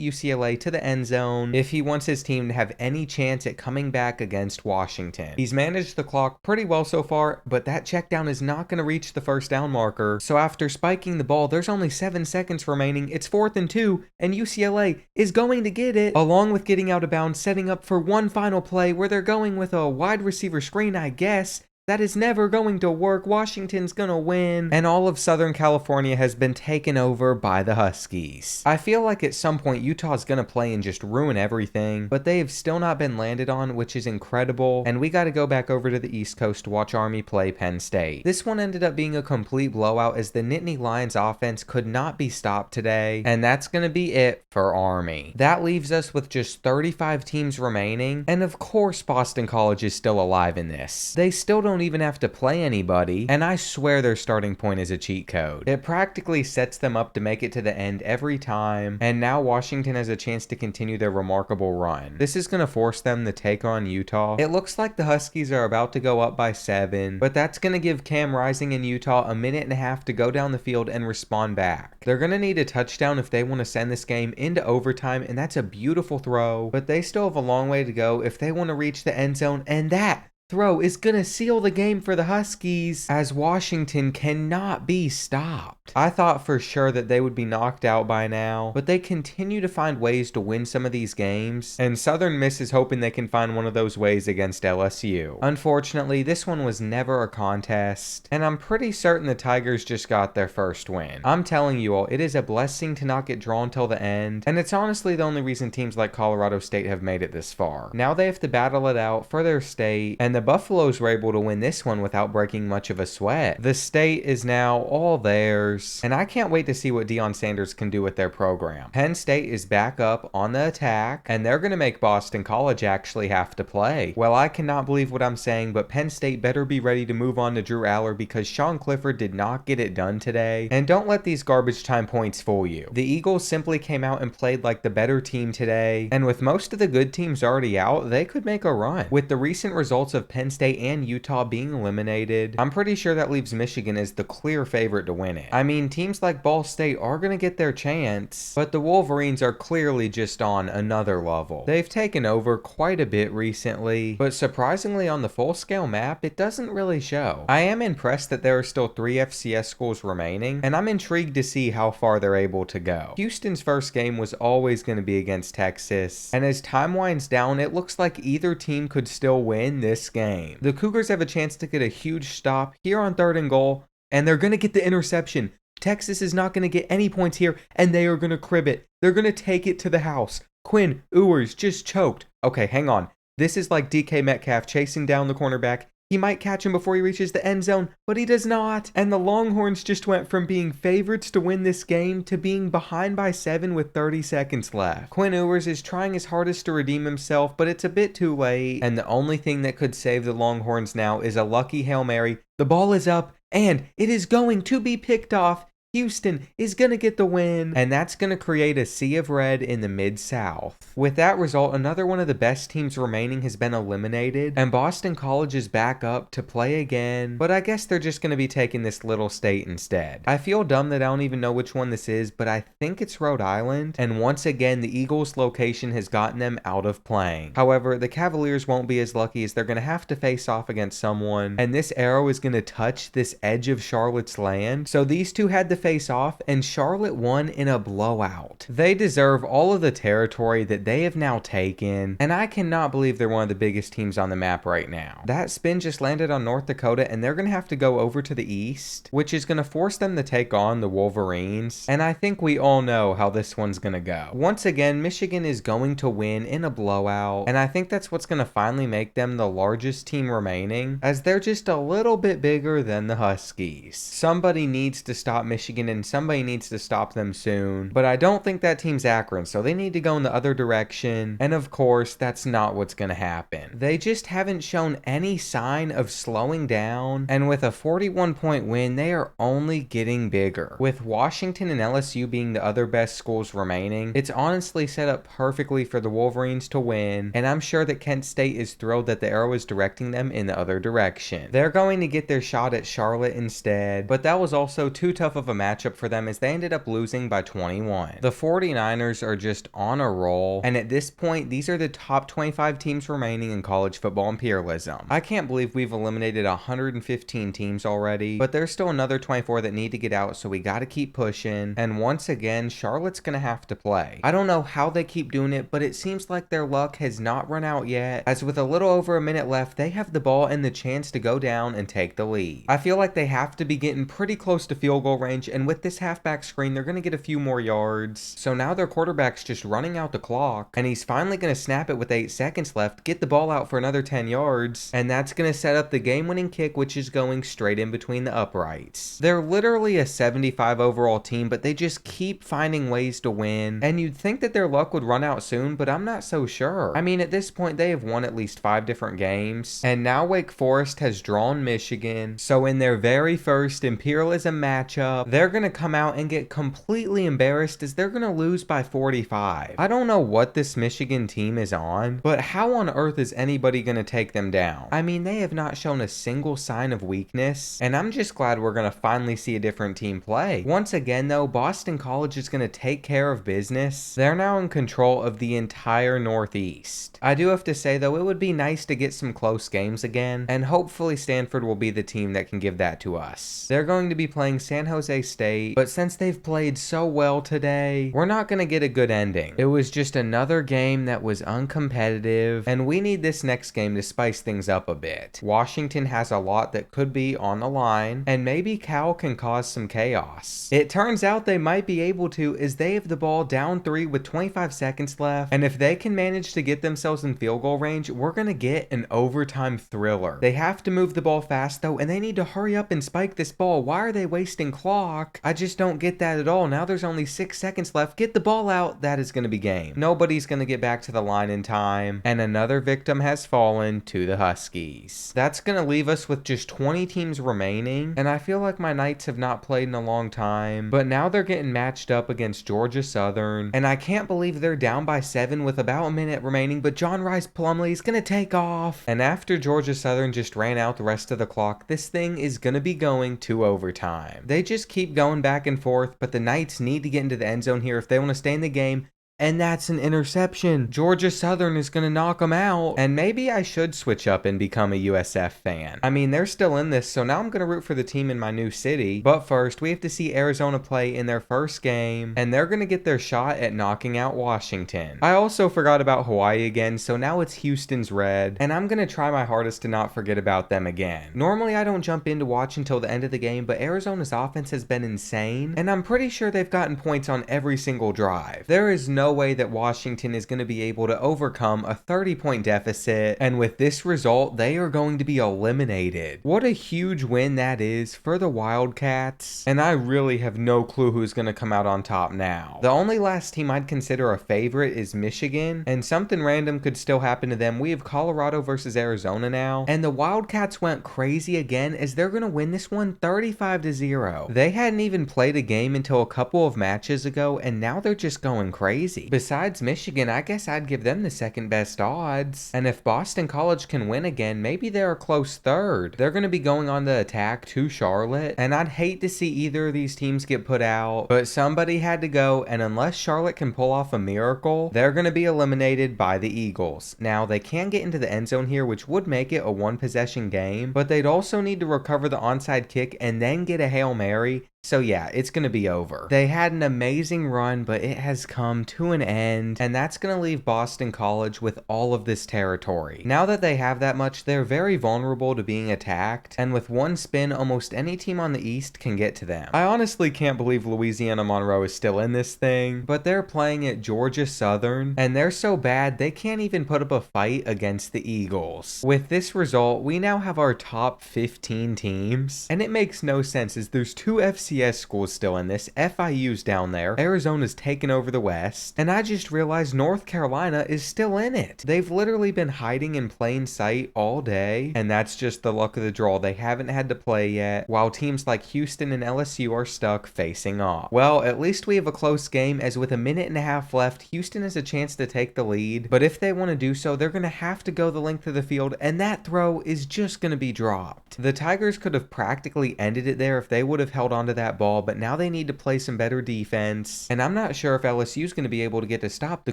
UCLA to the end zone if he wants his team to have any chance at coming back against Washington. He's managed the clock pretty well so far, but that check down is not going to reach the first down marker. So after spiking the ball, there's only 7 seconds remaining. It's 4th and 2, and UCLA is going to get it, along with getting out of bounds, setting up for one final play where they're going with a wide receiver screen, I guess. That is never going to work. Washington's gonna win, and all of Southern California has been taken over by the Huskies. I feel like at some point Utah's gonna play and just ruin everything, but they have still not been landed on, which is incredible, and we gotta go back over to the East Coast to watch Army play Penn State. This one ended up being a complete blowout as the Nittany Lions offense could not be stopped today, and that's gonna be it for Army. That leaves us with just 35 teams remaining, and of course Boston College is still alive in this. They still don't even have to play anybody, and I swear their starting point is a cheat code. It practically sets them up to make it to the end every time, and now Washington has a chance to continue their remarkable run. This is going to force them to take on Utah. It looks like the Huskies are about to go up by 7, but that's going to give Cam Rising in Utah a minute and a half to go down the field and respond back. They're going to need a touchdown if they want to send this game into overtime, and that's a beautiful throw, but they still have a long way to go if they want to reach the end zone, and that throw is gonna seal the game for the Huskies as Washington cannot be stopped. I thought for sure that they would be knocked out by now, but they continue to find ways to win some of these games, and Southern Miss is hoping they can find one of those ways against LSU. Unfortunately, this one was never a contest, and I'm pretty certain the Tigers just got their first win. I'm telling you all, it is a blessing to not get drawn till the end, and it's honestly the only reason teams like Colorado State have made it this far. Now they have to battle it out for their state, and the Buffaloes were able to win this one without breaking much of a sweat. The state is now all theirs, and I can't wait to see what Deion Sanders can do with their program. Penn State is back up on the attack, and they're going to make Boston College actually have to play. Well, I cannot believe what I'm saying, but Penn State better be ready to move on to Drew Aller because Sean Clifford did not get it done today. And don't let these garbage time points fool you. The Eagles simply came out and played like the better team today, and with most of the good teams already out, they could make a run. With the recent results of Penn State and Utah being eliminated, I'm pretty sure that leaves Michigan as the clear favorite to win it. I mean, teams like Ball State are going to get their chance, but the Wolverines are clearly just on another level. They've taken over quite a bit recently, but surprisingly on the full-scale map, it doesn't really show. I am impressed that there are still 3 FCS schools remaining, and I'm intrigued to see how far they're able to go. Houston's first game was always going to be against Texas, and as time winds down, it looks like either team could still win this game. The Cougars have a chance to get a huge stop here on 3rd and goal, and they're going to get the interception. Texas is not going to get any points here, and they are going to crib it. They're going to take it to the house. Quinn Ewers just choked. Okay, hang on. This is like DK Metcalf chasing down the cornerback. He might catch him before he reaches the end zone, but he does not. And the Longhorns just went from being favorites to win this game to being behind by 7 with 30 seconds left. Quinn Ewers is trying his hardest to redeem himself, but it's a bit too late. And the only thing that could save the Longhorns now is a lucky Hail Mary. The ball is up, and it is going to be picked off. Houston is going to get the win, and that's going to create a sea of red in the Mid-South. With that result, another one of the best teams remaining has been eliminated, and Boston College is back up to play again, but I guess they're just going to be taking this little state instead. I feel dumb that I don't even know which one this is, but I think it's Rhode Island, and once again, the Eagles' location has gotten them out of playing. However, the Cavaliers won't be as lucky as they're going to have to face off against someone, and this arrow is going to touch this edge of Charlotte's land, so these two had to face off, and Charlotte won in a blowout. They deserve all of the territory that they have now taken, and I cannot believe they're one of the biggest teams on the map right now. That spin just landed on North Dakota, and they're going to have to go over to the east, which is going to force them to take on the Wolverines, and I think we all know how this one's going to go. Once again, Michigan is going to win in a blowout, and I think that's what's going to finally make them the largest team remaining, as they're just a little bit bigger than the Huskies. Somebody needs to stop Michigan, and somebody needs to stop them soon, but I don't think that team's Akron, so they need to go in the other direction, and of course, that's not what's going to happen. They just haven't shown any sign of slowing down, and with a 41-point win, they are only getting bigger. With Washington and LSU being the other best schools remaining, it's honestly set up perfectly for the Wolverines to win, and I'm sure that Kent State is thrilled that the arrow is directing them in the other direction. They're going to get their shot at Charlotte instead, but that was also too tough of a matchup for them as they ended up losing by 21. The 49ers are just on a roll, and at this point, these are the top 25 teams remaining in college football imperialism. I can't believe we've eliminated 115 teams already, but there's still another 24 that need to get out, so we gotta keep pushing, and once again, Charlotte's gonna have to play. I don't know how they keep doing it, but it seems like their luck has not run out yet, as with a little over a minute left, they have the ball and the chance to go down and take the lead. I feel like they have to be getting pretty close to field goal range, and with this halfback screen, they're going to get a few more yards. So now their quarterback's just running out the clock, and he's finally going to snap it with 8 seconds left, get the ball out for another 10 yards, and that's going to set up the game-winning kick, which is going straight in between the uprights. They're literally a 75 overall team, but they just keep finding ways to win, and you'd think that their luck would run out soon, but I'm not so sure. I mean, at this point, they have won at least 5 different games, and now Wake Forest has drawn Michigan, so in their very first Imperialism matchup, they're going to come out and get completely embarrassed as they're going to lose by 45. I don't know what this Michigan team is on, but how on earth is anybody going to take them down? I mean, they have not shown a single sign of weakness, and I'm just glad we're going to finally see a different team play. Once again, though, Boston College is going to take care of business. They're now in control of the entire Northeast. I do have to say, though, it would be nice to get some close games again, and hopefully Stanford will be the team that can give that to us. They're going to be playing San Jose State, but since they've played so well today, we're not going to get a good ending. It was just another game that was uncompetitive, and we need this next game to spice things up a bit. Washington has a lot that could be on the line, and maybe Cal can cause some chaos. It turns out they might be able to, as they have the ball down 3 with 25 seconds left, and if they can manage to get themselves in field goal range, we're going to get an overtime thriller. They have to move the ball fast though, and they need to hurry up and spike this ball. Why are they wasting clock? I just don't get that at all. Now there's only 6 seconds left. Get the ball out. That is going to be game. Nobody's going to get back to the line in time, and another victim has fallen to the Huskies. That's going to leave us with just 20 teams remaining, and I feel like my Knights have not played in a long time, but now they're getting matched up against Georgia Southern, and I can't believe they're down by 7 with about a minute remaining, but John Rice Plumlee is going to take off, and after Georgia Southern just ran out the rest of the clock, this thing is going to be going to overtime. They just keep going back and forth, but the Knights need to get into the end zone here if they want to stay in the game. And that's an interception. Georgia Southern is going to knock them out. And maybe I should switch up and become a USF fan. I mean, they're still in this, so now I'm going to root for the team in my new city. But first, we have to see Arizona play in their first game, and they're going to get their shot at knocking out Washington. I also forgot about Hawaii again, so now it's Houston's red, and I'm going to try my hardest to not forget about them again. Normally, I don't jump in to watch until the end of the game, but Arizona's offense has been insane, and I'm pretty sure they've gotten points on every single drive. There is no way that Washington is going to be able to overcome a 30-point deficit, and with this result, they are going to be eliminated. What a huge win that is for the Wildcats, and I really have no clue who's going to come out on top now. The only last team I'd consider a favorite is Michigan, and something random could still happen to them. We have Colorado versus Arizona now, and the Wildcats went crazy again as they're going to win this one 35-0. They hadn't even played a game until a couple of matches ago, and now they're just going crazy. Besides Michigan, I guess I'd give them the second best odds. And if Boston College can win again, maybe they're a close third. They're going to be going on the attack to Charlotte, and I'd hate to see either of these teams get put out, but somebody had to go, and unless Charlotte can pull off a miracle, they're going to be eliminated by the Eagles. Now, they can get into the end zone here, which would make it a one-possession game, but they'd also need to recover the onside kick and then get a Hail Mary. So yeah, it's going to be over. They had an amazing run, but it has come to an end, and that's going to leave Boston College with all of this territory. Now that they have that much, they're very vulnerable to being attacked, and with one spin, almost any team on the East can get to them. I honestly can't believe Louisiana Monroe is still in this thing, but they're playing at Georgia Southern, and they're so bad they can't even put up a fight against the Eagles. With this result, we now have our top 15 teams, and it makes no sense as there's 2 FCS schools still in this. FIU's down there, Arizona's taken over the West, and I just realized North Carolina is still in it. They've literally been hiding in plain sight all day, and that's just the luck of the draw. They haven't had to play yet, while teams like Houston and LSU are stuck facing off. Well, at least we have a close game, as with a minute and a half left, Houston has a chance to take the lead, but if they want to do so, they're going to have to go the length of the field, and that throw is just going to be dropped. The Tigers could have practically ended it there if they would have held onto that ball, but now they need to play some better defense, and I'm not sure if LSU is going to be able to get to stop. The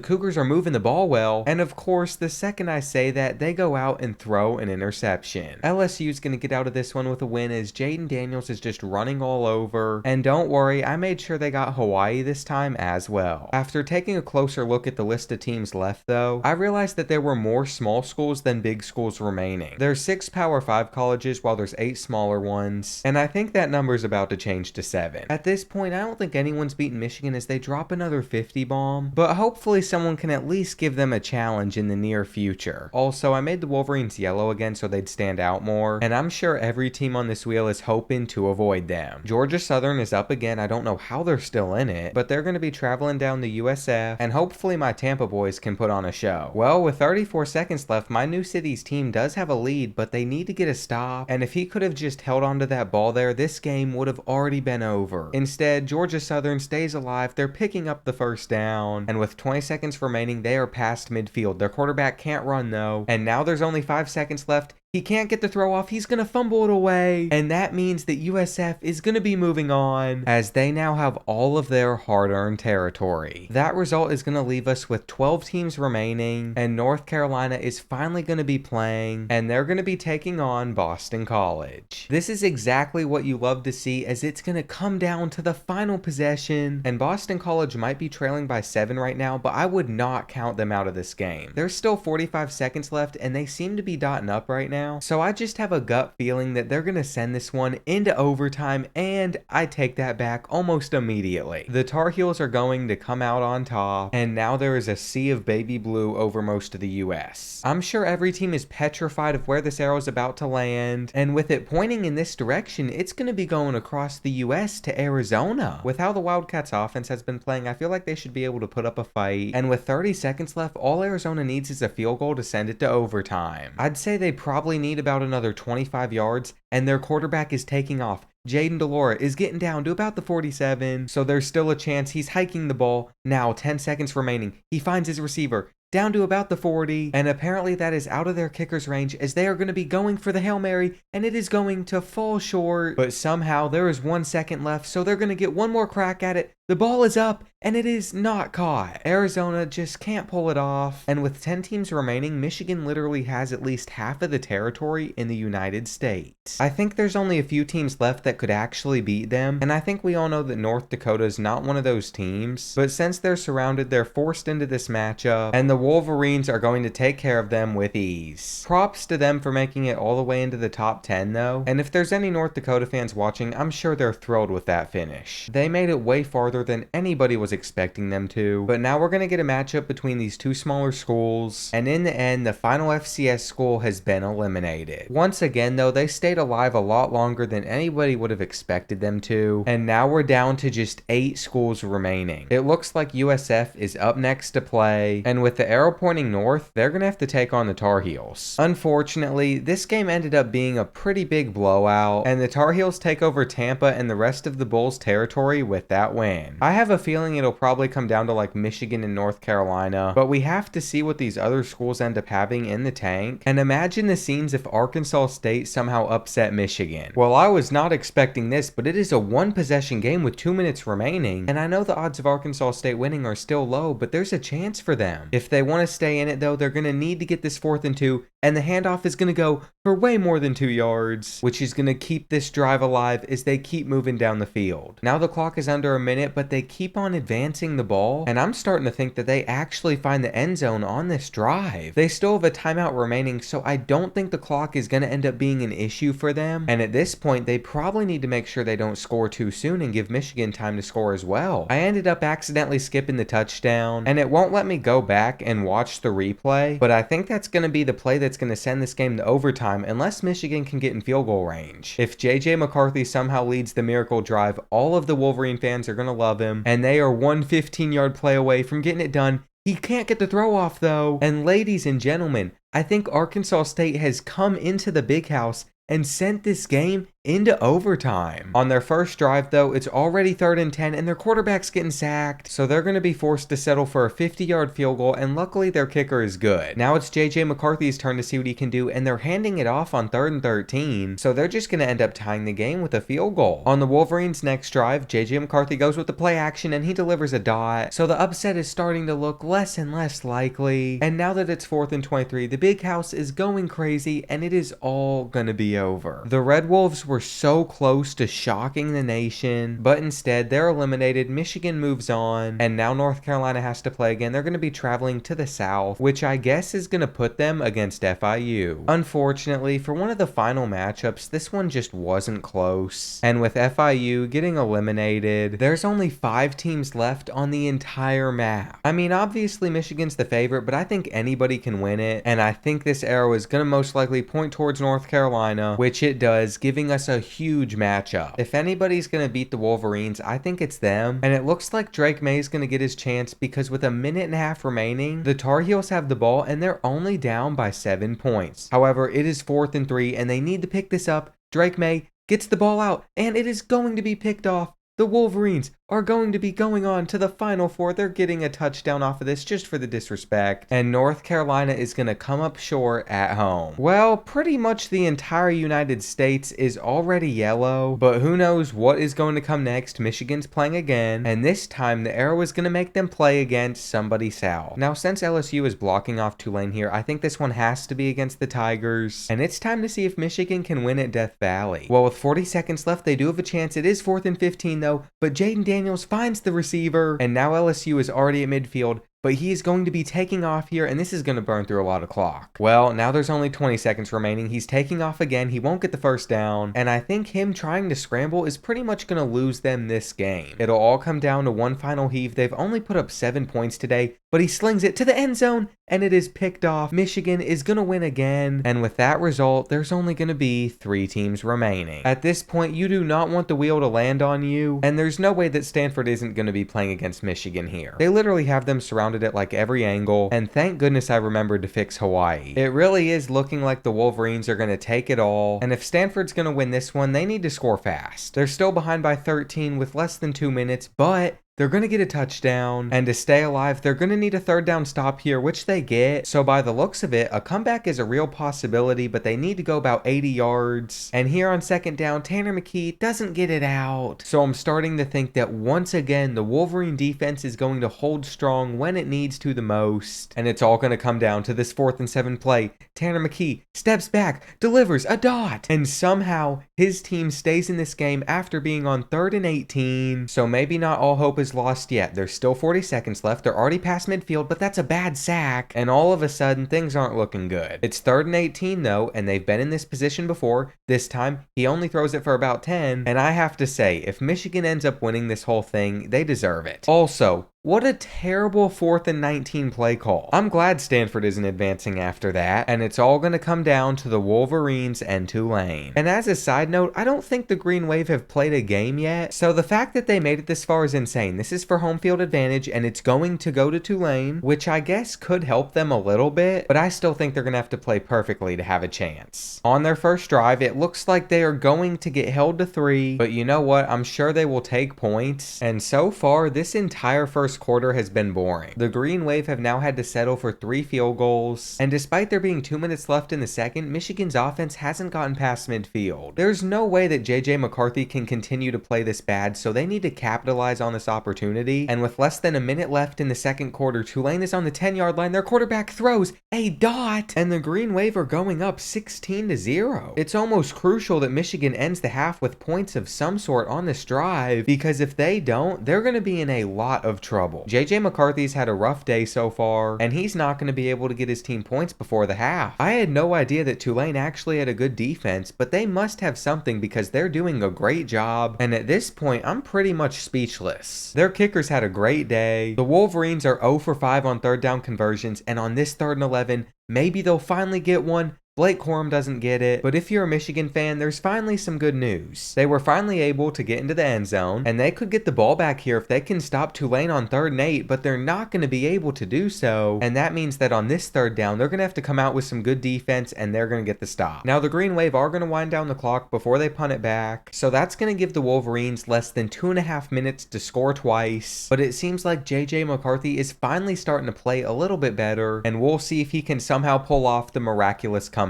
Cougars are moving the ball well, and of course, the second I say that, they go out and throw an interception. LSU is going to get out of this one with a win as Jaden Daniels is just running all over, and don't worry, I made sure they got Hawaii this time as well. After taking a closer look at the list of teams left though, I realized that there were more small schools than big schools remaining. There's 6 Power 5 colleges while there's 8 smaller ones, and I think that number's about to change to 7. At this point, I don't think anyone's beaten Michigan as they drop another 50 bomb, but hopefully someone can at least give them a challenge in the near future. Also, I made the Wolverines yellow again so they'd stand out more, and I'm sure every team on this wheel is hoping to avoid them. Georgia Southern is up again. I don't know how they're still in it, but they're going to be traveling down the USF, and hopefully my Tampa boys can put on a show. Well, with 34 seconds left, my new city's team does have a lead, but they need to get a stop, and if he could have just held onto that ball there, this game would have already been over. Instead, Georgia Southern stays alive. They're picking up the first down, and with 20 seconds remaining, they are past midfield. Their quarterback can't run though, and now there's only 5 seconds left. He can't get the throw off. He's going to fumble it away. And that means that USF is going to be moving on as they now have all of their hard-earned territory. That result is going to leave us with 12 teams remaining, and North Carolina is finally going to be playing, and they're going to be taking on Boston College. This is exactly what you love to see, as it's going to come down to the final possession, and Boston College might be trailing by 7 right now, but I would not count them out of this game. There's still 45 seconds left, and they seem to be dotting up right now, so I just have a gut feeling that they're going to send this one into overtime, and I take that back almost immediately. The Tar Heels are going to come out on top, and now there is a sea of baby blue over most of the US. I'm sure every team is petrified of where this arrow is about to land, and with it pointing in this direction, it's going to be going across the US to Arizona. With how the Wildcats offense has been playing, I feel like they should be able to put up a fight, and with 30 seconds left, all Arizona needs is a field goal to send it to overtime. I'd say they probably need about another 25 yards, and their quarterback is taking off. Jaden Delora is getting down to about the 47, so there's still a chance. He's hiking the ball. Now 10 seconds remaining. He finds his receiver down to about the 40, and apparently that is out of their kicker's range, as they are going to be going for the Hail Mary, and it is going to fall short, but somehow there is 1 second left, so they're going to get one more crack at it. The ball is up, and it is not caught. Arizona just can't pull it off, and with 10 teams remaining, Michigan literally has at least half of the territory in the United States. I think there's only a few teams left that could actually beat them, and I think we all know that North Dakota is not one of those teams, but since they're surrounded, they're forced into this matchup, and the Wolverines are going to take care of them with ease. Props to them for making it all the way into the top 10 though, and if there's any North Dakota fans watching, I'm sure they're thrilled with that finish. They made it way farther than anybody was expecting them to, but now we're going to get a matchup between these two smaller schools, and in the end, the final FCS school has been eliminated. Once again though, they stayed alive a lot longer than anybody would have expected them to, and now we're down to just 8 schools remaining. It looks like USF is up next to play, and with the arrow pointing north, they're going to have to take on the Tar Heels. Unfortunately, this game ended up being a pretty big blowout, and the Tar Heels take over Tampa and the rest of the Bulls' territory with that win. I have a feeling it'll probably come down to like Michigan and North Carolina, but we have to see what these other schools end up having in the tank, and imagine the scenes if Arkansas State somehow upset Michigan. Well, I was not expecting this, but it is a 1-possession game with 2 minutes remaining, and I know the odds of Arkansas State winning are still low, but there's a chance for them. If they want to stay in it though, they're going to need to get this 4th and 2, and the handoff is going to go for way more than 2 yards, which is going to keep this drive alive as they keep moving down the field. Now the clock is under a minute, but they keep on advancing the ball, and I'm starting to think that they actually find the end zone on this drive. They still have a timeout remaining, so I don't think the clock is going to end up being an issue for them, and at this point, they probably need to make sure they don't score too soon and give Michigan time to score as well. I ended up accidentally skipping the touchdown, and it won't let me go back and watch the replay, but I think that's going to be the play that's going to send this game to overtime unless Michigan can get in field goal range. If JJ McCarthy somehow leads the miracle drive, all of the Wolverine fans are going to love him, and they are one 15-yard play away from getting it done. He can't get the throw off though. And ladies and gentlemen, I think Arkansas State has come into the big house and sent this game into overtime. On their first drive though, it's already 3rd and 10 and their quarterback's getting sacked, so they're going to be forced to settle for a 50-yard field goal, and luckily their kicker is good. Now it's JJ McCarthy's turn to see what he can do, and they're handing it off on 3rd and 13, so they're just going to end up tying the game with a field goal. On the Wolverines' next drive, JJ McCarthy goes with the play action and he delivers a dot, so the upset is starting to look less and less likely, and now that it's 4th and 23, the big house is going crazy and it is all going to be over. The Red Wolves were so close to shocking the nation, but instead they're eliminated. Michigan moves on, and now North Carolina has to play again. They're going to be traveling to the south, which I guess is going to put them against FIU. Unfortunately, for one of the final matchups, this one just wasn't close, and with FIU getting eliminated, there's only 5 teams left on the entire map. I mean, obviously Michigan's the favorite, but I think anybody can win it, and I think this arrow is going to most likely point towards North Carolina, which it does, giving us a huge matchup. If anybody's going to beat the Wolverines, I think it's them, and it looks like Drake May's going to get his chance because with a minute and a half remaining, the Tar Heels have the ball and they're only down by 7 points. However, it is 4th and 3 and they need to pick this up. Drake May gets the ball out and it is going to be picked off. The Wolverines are going to be going on to the Final Four. They're getting a touchdown off of this just for the disrespect. And North Carolina is going to come up short at home. Well, pretty much the entire United States is already yellow, but who knows what is going to come next. Michigan's playing again, and this time the arrow is going to make them play against somebody south. Now, since LSU is blocking off Tulane here, I think this one has to be against the Tigers, and it's time to see if Michigan can win at Death Valley. Well, with 40 seconds left, they do have a chance. It is 4th and 15 though, but Jaden Daniels finds the receiver, and now LSU is already at midfield, but he is going to be taking off here, and this is going to burn through a lot of clock. Well, now there's only 20 seconds remaining. He's taking off again. He won't get the first down, and I think him trying to scramble is pretty much going to lose them this game. It'll all come down to one final heave. They've only put up 7 points today, but he slings it to the end zone, and it is picked off. Michigan is going to win again, and with that result, there's only going to be 3 teams remaining. At this point, you do not want the wheel to land on you, and there's no way that Stanford isn't going to be playing against Michigan here. They literally have them surrounded at like every angle, and thank goodness I remembered to fix Hawaii. It really is looking like the Wolverines are going to take it all, and if Stanford's going to win this one, they need to score fast. They're still behind by 13 with less than 2 minutes, but they're going to get a touchdown, and to stay alive, they're going to need a 3rd down stop here, which they get. So by the looks of it, a comeback is a real possibility, but they need to go about 80 yards. And here on 2nd down, Tanner McKee doesn't get it out. So I'm starting to think that once again, the Wolverine defense is going to hold strong when it needs to the most. And it's all going to come down to this 4th and 7 play. Tanner McKee steps back, delivers a dot, and somehow his team stays in this game after being on 3rd and 18. So maybe not all hope is lost yet. There's still 40 seconds left. They're already past midfield, but that's a bad sack. And all of a sudden, things aren't looking good. It's 3rd and 18 though, and they've been in this position before. This time, he only throws it for about 10. And I have to say, if Michigan ends up winning this whole thing, they deserve it. Also, what a terrible 4th and 19 play call. I'm glad Stanford isn't advancing after that, and it's all going to come down to the Wolverines and Tulane. And as a side note, I don't think the Green Wave have played a game yet, so the fact that they made it this far is insane. This is for home field advantage, and it's going to go to Tulane, which I guess could help them a little bit, but I still think they're going to have to play perfectly to have a chance. On their first drive, it looks like they are going to get held to 3, but you know what? I'm sure they will take points, and so far, this entire first quarter has been boring. The Green Wave have now had to settle for 3 field goals, and despite there being 2 minutes left in the second, Michigan's offense hasn't gotten past midfield. There's no way that JJ McCarthy can continue to play this bad, so they need to capitalize on this opportunity, and with less than a minute left in the second quarter, Tulane is on the 10-yard line. Their quarterback throws a dot, and the Green Wave are going up 16-0. It's almost crucial that Michigan ends the half with points of some sort on this drive, because if they don't, they're going to be in a lot of trouble. JJ McCarthy's had a rough day so far, and he's not going to be able to get his team points before the half. I had no idea that Tulane actually had a good defense, but they must have something because they're doing a great job, and at this point, I'm pretty much speechless. Their kickers had a great day. The Wolverines are 0 for 5 on 3rd down conversions, and on this 3rd and 11, maybe they'll finally get one. Blake Corum doesn't get it, but if you're a Michigan fan, there's finally some good news. They were finally able to get into the end zone, and they could get the ball back here if they can stop Tulane on 3rd and 8, but they're not going to be able to do so, and that means that on this 3rd down, they're going to have to come out with some good defense, and they're going to get the stop. Now, the Green Wave are going to wind down the clock before they punt it back, so that's going to give the Wolverines less than 2.5 minutes to score twice, but it seems like JJ McCarthy is finally starting to play a little bit better, and we'll see if he can somehow pull off the miraculous comeback.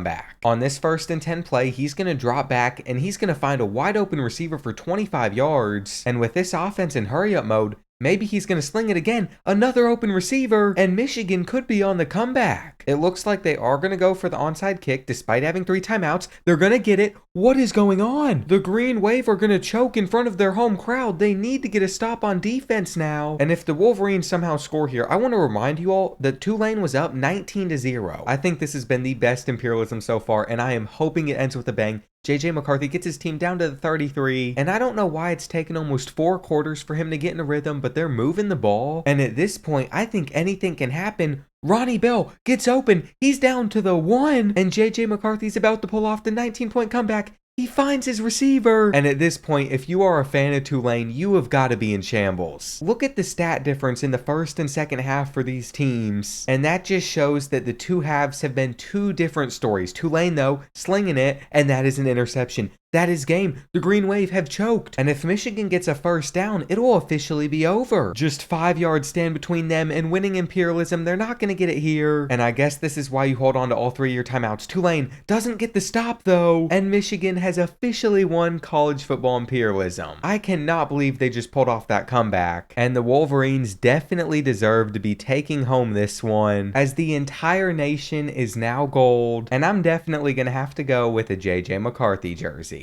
On this 1st and 10 play, he's going to drop back and he's going to find a wide open receiver for 25 yards. And with this offense in hurry up mode, maybe he's going to sling it again. Another open receiver, and Michigan could be on the comeback. It looks like they are going to go for the onside kick despite having 3 timeouts. They're going to get it. What is going on? The Green Wave are going to choke in front of their home crowd. They need to get a stop on defense now. And if the Wolverines somehow score here, I want to remind you all that Tulane was up 19-0. I think this has been the best Imperialism so far, and I am hoping it ends with a bang. JJ McCarthy gets his team down to the 33, and I don't know why it's taken almost 4 quarters for him to get in a rhythm, but they're moving the ball, and at this point, I think anything can happen. Ronnie Bell gets open, he's down to the 1, and JJ McCarthy's about to pull off the 19-point comeback. He finds his receiver. And at this point, if you are a fan of Tulane, you have got to be in shambles. Look at the stat difference in the first and second half for these teams. And that just shows that the 2 halves have been 2 different stories. Tulane, though, slinging it, and that is an interception. That is game. The Green Wave have choked. And if Michigan gets a first down, it'll officially be over. Just 5 yards stand between them and winning Imperialism. They're not going to get it here. And I guess this is why you hold on to all 3 of your timeouts. Tulane doesn't get the stop though. And Michigan has officially won college football Imperialism. I cannot believe they just pulled off that comeback. And the Wolverines definitely deserve to be taking home this one, as the entire nation is now gold. And I'm definitely going to have to go with a JJ McCarthy jersey.